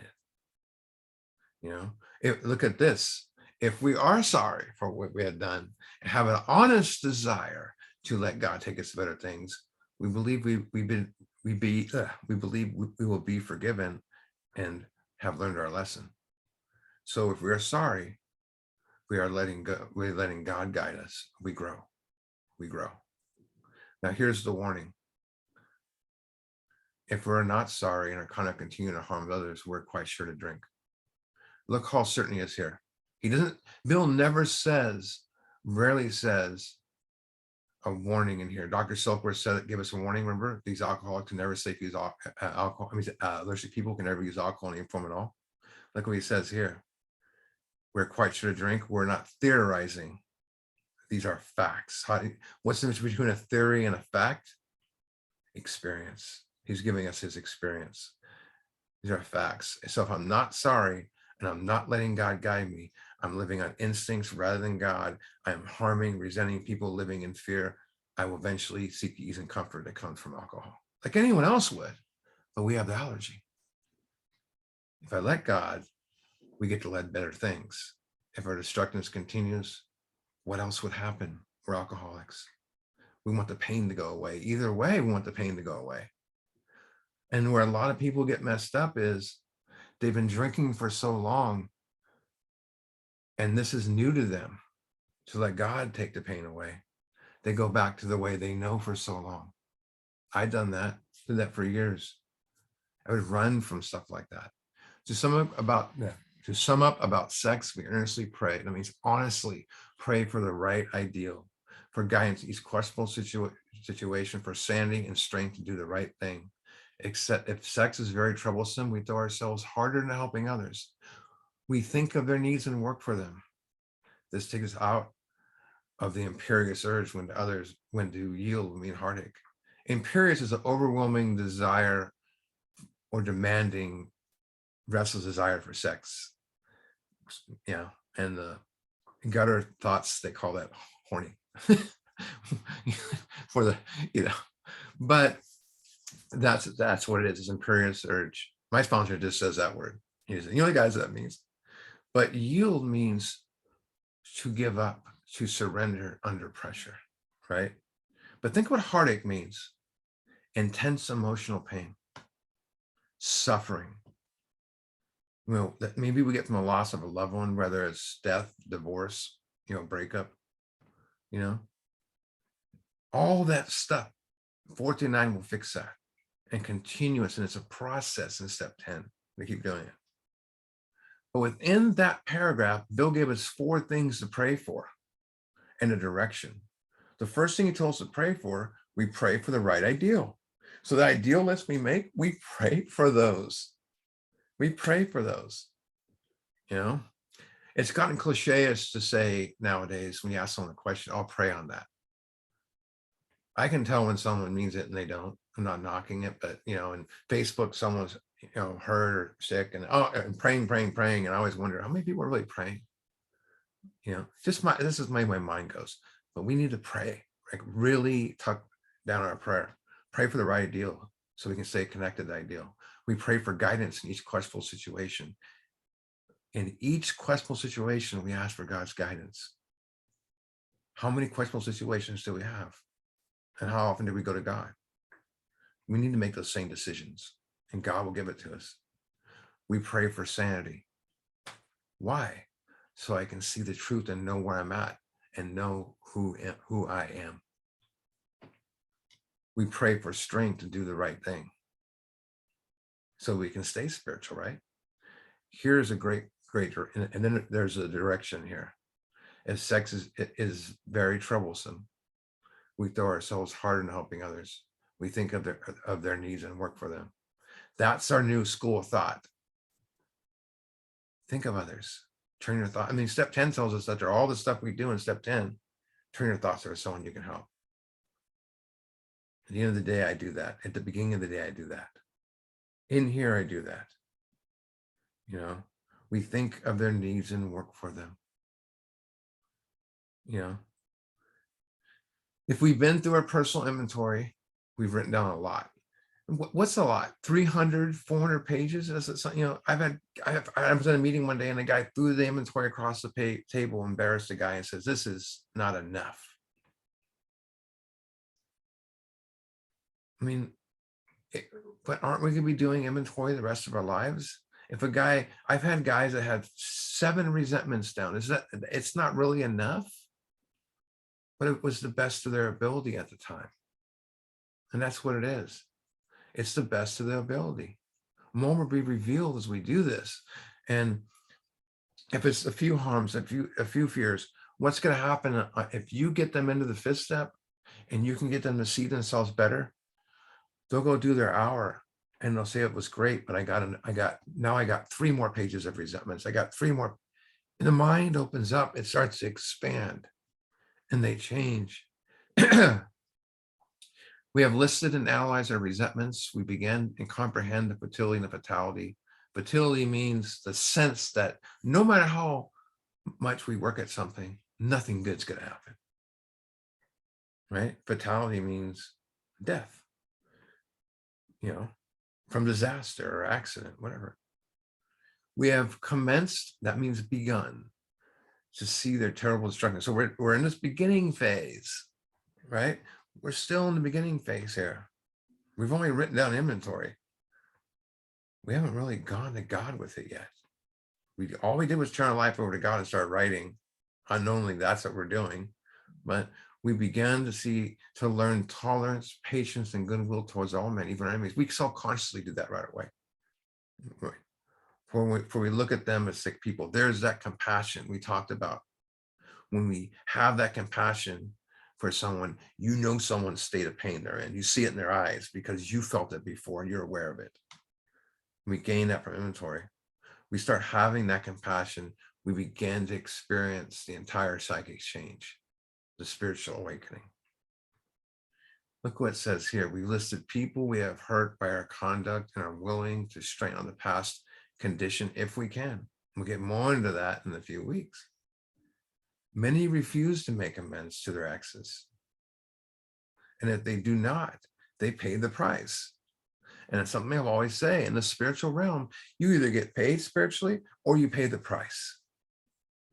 it? Look at this. If we are sorry for what we had done and have an honest desire to let God take us to better things, we believe we will be forgiven and have learned our lesson. So if we are sorry, we're letting God guide us. We grow. Now here's the warning. If we're not sorry and are kind of continuing to harm others, we're quite sure to drink. Look how certain he is here. Bill rarely says a warning in here. Dr. Silkworth gave us a warning. Remember, these alcoholics can never safely use alcohol. Allergic people can never use alcohol in any form at all. Look what he says here. We're quite sure to drink. We're not theorizing. These are facts. What's the difference between a theory and a fact? Experience. He's giving us his experience. These are facts. So if I'm not sorry and I'm not letting God guide me, I'm living on instincts rather than God. I am harming, resenting people, living in fear. I will eventually seek the ease and comfort that comes from alcohol, like anyone else would, but we have the allergy. If I let God, we get to lead better things. If our destructiveness continues, what else would happen? We're alcoholics. We want the pain to go away. Either way, we want the pain to go away. And where a lot of people get messed up is they've been drinking for so long, and this is new to them, to let God take the pain away. They go back to the way they know for so long. I've done that, did that for years. I would run from stuff like that. To sum up about sex, we earnestly pray. That means honestly pray for the right ideal, for guidance, each questionable situation, for sanity and strength to do the right thing. Except if sex is very troublesome, we throw ourselves harder into helping others. We think of their needs and work for them. This takes us out of the imperious urge when to yield mean heartache. Imperious is an overwhelming desire or demanding, restless desire for sex. Yeah, and the gutter thoughts, they call that horny. For the, but that's what it is. It's imperious urge. My sponsor just says that word. He says, guys, that means. But yield means to give up, to surrender under pressure, right? But think what heartache means: intense emotional pain, suffering. That maybe we get from the loss of a loved one, whether it's death, divorce, breakup, all that stuff. 49 will fix that, and continuous, and it's a process in step 10. We keep doing it. But within that paragraph, Bill gave us 4 things to pray for and a direction. The first thing he told us to pray for, we pray for the right ideal. So the ideal lists we make, we pray for those. We pray for those. It's gotten cliche-ish to say nowadays, when you ask someone a question, I'll pray on that. I can tell when someone means it and they don't. I'm not knocking it, but in Facebook, someone's hurt or sick, and praying, and I always wonder how many people are really praying. This is my mind goes. But we need to pray, like really tuck down our prayer. Pray for the right ideal so we can stay connected to the ideal. We pray for guidance in each questionable situation. In each questionable situation, we ask for God's guidance. How many questionable situations do we have? And how often do we go to God? We need to make those same decisions, and God will give it to us. We pray for sanity. Why? So I can see the truth and know where I'm at and know who I am. We pray for strength to do the right thing so we can stay spiritual, right? Here's a great, and then there's a direction here. If sex is very troublesome, we throw ourselves hard in helping others. We think of their needs and work for them. That's our new school of thought. Think of others. Turn your thought. Step 10 tells us that there are all the stuff we do in step 10. Turn your thoughts to someone you can help. At the end of the day, I do that. At the beginning of the day, I do that. In here, I do that. We think of their needs and work for them. If we've been through our personal inventory, we've written down a lot. What's a lot? 300, 400 pages? Is it something? I was at a meeting one day and a guy threw the inventory across the table, embarrassed the guy, and says, "This is not enough." But aren't we going to be doing inventory the rest of our lives? I've had guys that had 7 resentments down. It's not really enough, but it was the best of their ability at the time. And that's what it is. It's the best of their ability. More will be revealed as we do this. And if it's a few harms, a few fears, what's going to happen if you get them into the 5th step and you can get them to see themselves better? They'll go do their hour and they'll say it was great, but I got 3 more pages of resentments. I got 3 more. And the mind opens up, it starts to expand and they change. We have listed and analyzed our resentments. We begin and comprehend the fertility and the fatality. Fertility means the sense that no matter how much we work at something, nothing good's going to happen, right? Fatality means death, from disaster or accident, whatever. We have commenced, that means begun, to see their terrible destruction. So we're in this beginning phase, right? We're still in the beginning phase here. We've only written down inventory. We haven't really gone to God with it yet. All we did was turn our life over to God and start writing. Unknowingly, that's what we're doing. But we began to learn tolerance, patience, and goodwill towards all men, even our enemies. We self-consciously do that right away. Right. For we look at them as sick people, there's that compassion we talked about. When we have that compassion for someone, someone's state of pain they're in. You see it in their eyes because you felt it before and you're aware of it. We gain that from inventory. We start having that compassion. We begin to experience the entire psychic change, the spiritual awakening. Look what it says here. We listed people we have hurt by our conduct and are willing to straighten on the past condition if we can. We'll get more into that in a few weeks. Many refuse to make amends to their exes. And if they do not, they pay the price. And it's something I've always say, in the spiritual realm, you either get paid spiritually or you pay the price.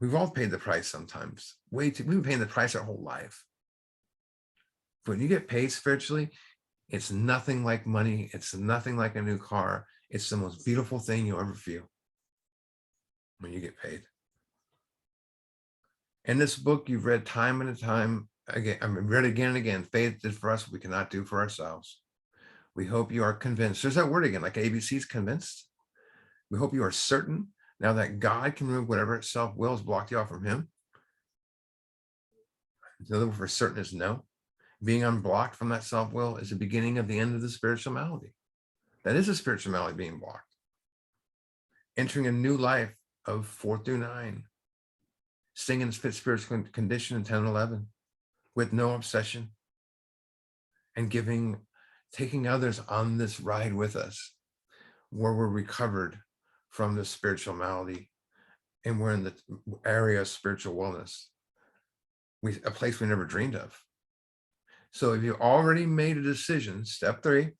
We've all paid the price sometimes. We've been paying the price our whole life. But when you get paid spiritually, it's nothing like money. It's nothing like a new car. It's the most beautiful thing you'll ever feel when you get paid. In this book, you've read time and time again. Read again and again. Faith did for us what we cannot do for ourselves. We hope you are convinced. There's that word again, like ABC's convinced. We hope you are certain now that God can remove whatever self-will has blocked you off from him. The other word for certain is no. Being unblocked from that self-will is the beginning of the end of the spiritual malady. That is a spiritual malady, being blocked. Entering a new life of 4 through 9. Staying in the spiritual condition in 10 and 11 with no obsession, and taking others on this ride with us, where we're recovered from the spiritual malady and we're in the area of spiritual wellness, a place we never dreamed of. So if you already made a decision, step 3,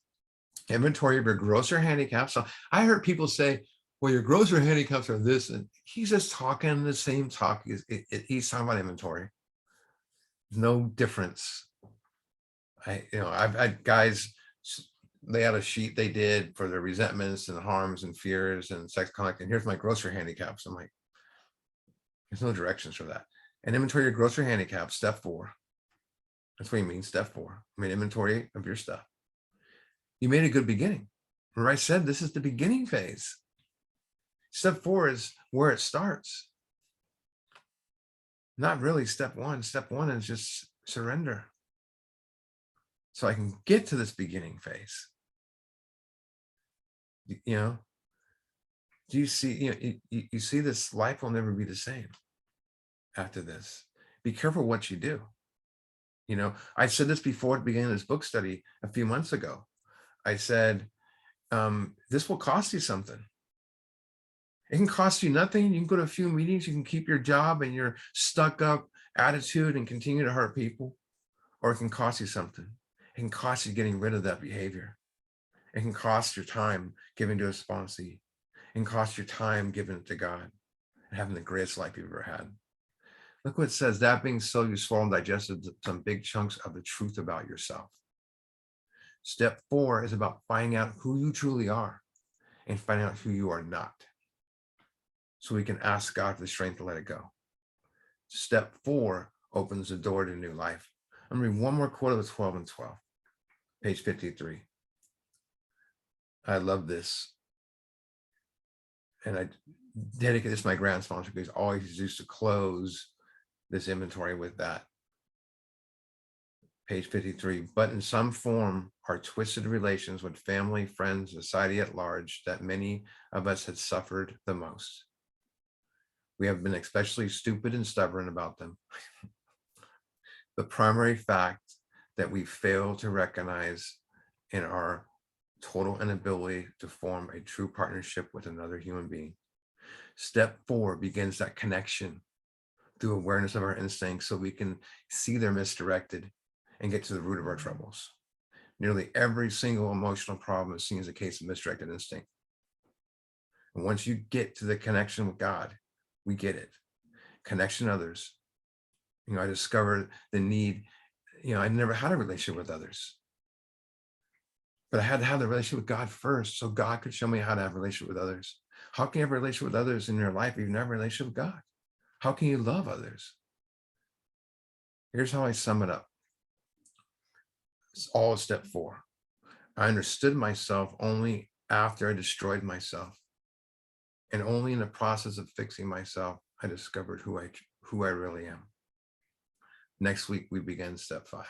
inventory of your grosser handicaps. So I heard people say, well, your grosser handicaps are this, and he's just talking the same talk. He's talking about inventory. No difference. I've had guys lay out a sheet they did for their resentments and harms and fears and sex conduct, and here's my grosser handicaps. I'm like, there's no directions for that. And inventory your grosser handicaps, step 4. That's what you mean, step 4. I mean, inventory of your stuff. You made a good beginning. Remember I said this is the beginning phase. Step 4 is where it starts. Not really step 1. Step 1 is just surrender. So I can get to this beginning phase. Do you see, you see this life will never be the same after this. Be careful what you do. I said this before at the beginning of this book study a few months ago. I said, this will cost you something. It can cost you nothing. You can go to a few meetings. You can keep your job and your stuck up attitude and continue to hurt people. Or it can cost you something. It can cost you getting rid of that behavior. It can cost your time giving to a sponsee. It can cost your time giving to God and having the greatest life you've ever had. Look what it says. That being so, you swallow and digested some big chunks of the truth about yourself. Step 4 is about finding out who you truly are and finding out who you are not, so we can ask God for the strength to let it go. Step 4 opens the door to new life. I'm going to read one more quote of the 12 and 12, page 53. I love this. And I dedicate this to my grand sponsor because I always used to close this inventory with that. Page 53. But in some form, our twisted relations with family, friends, society at large, that many of us had suffered the most. We have been especially stupid and stubborn about them. The primary fact that we fail to recognize in our total inability to form a true partnership with another human being. Step 4 begins that connection through awareness of our instincts so we can see they're misdirected and get to the root of our troubles. Nearly every single emotional problem is seen as a case of misdirected instinct. And once you get to the connection with God, we get it. Connection to others. I discovered the need. I never had a relationship with others, but I had to have the relationship with God first so God could show me how to have a relationship with others. How can you have a relationship with others in your life if you've never had a relationship with God? How can you love others? Here's how I sum it up. It's all step 4. I understood myself only after I destroyed myself. And only in the process of fixing myself, I discovered who I really am. Next week, we begin step 5.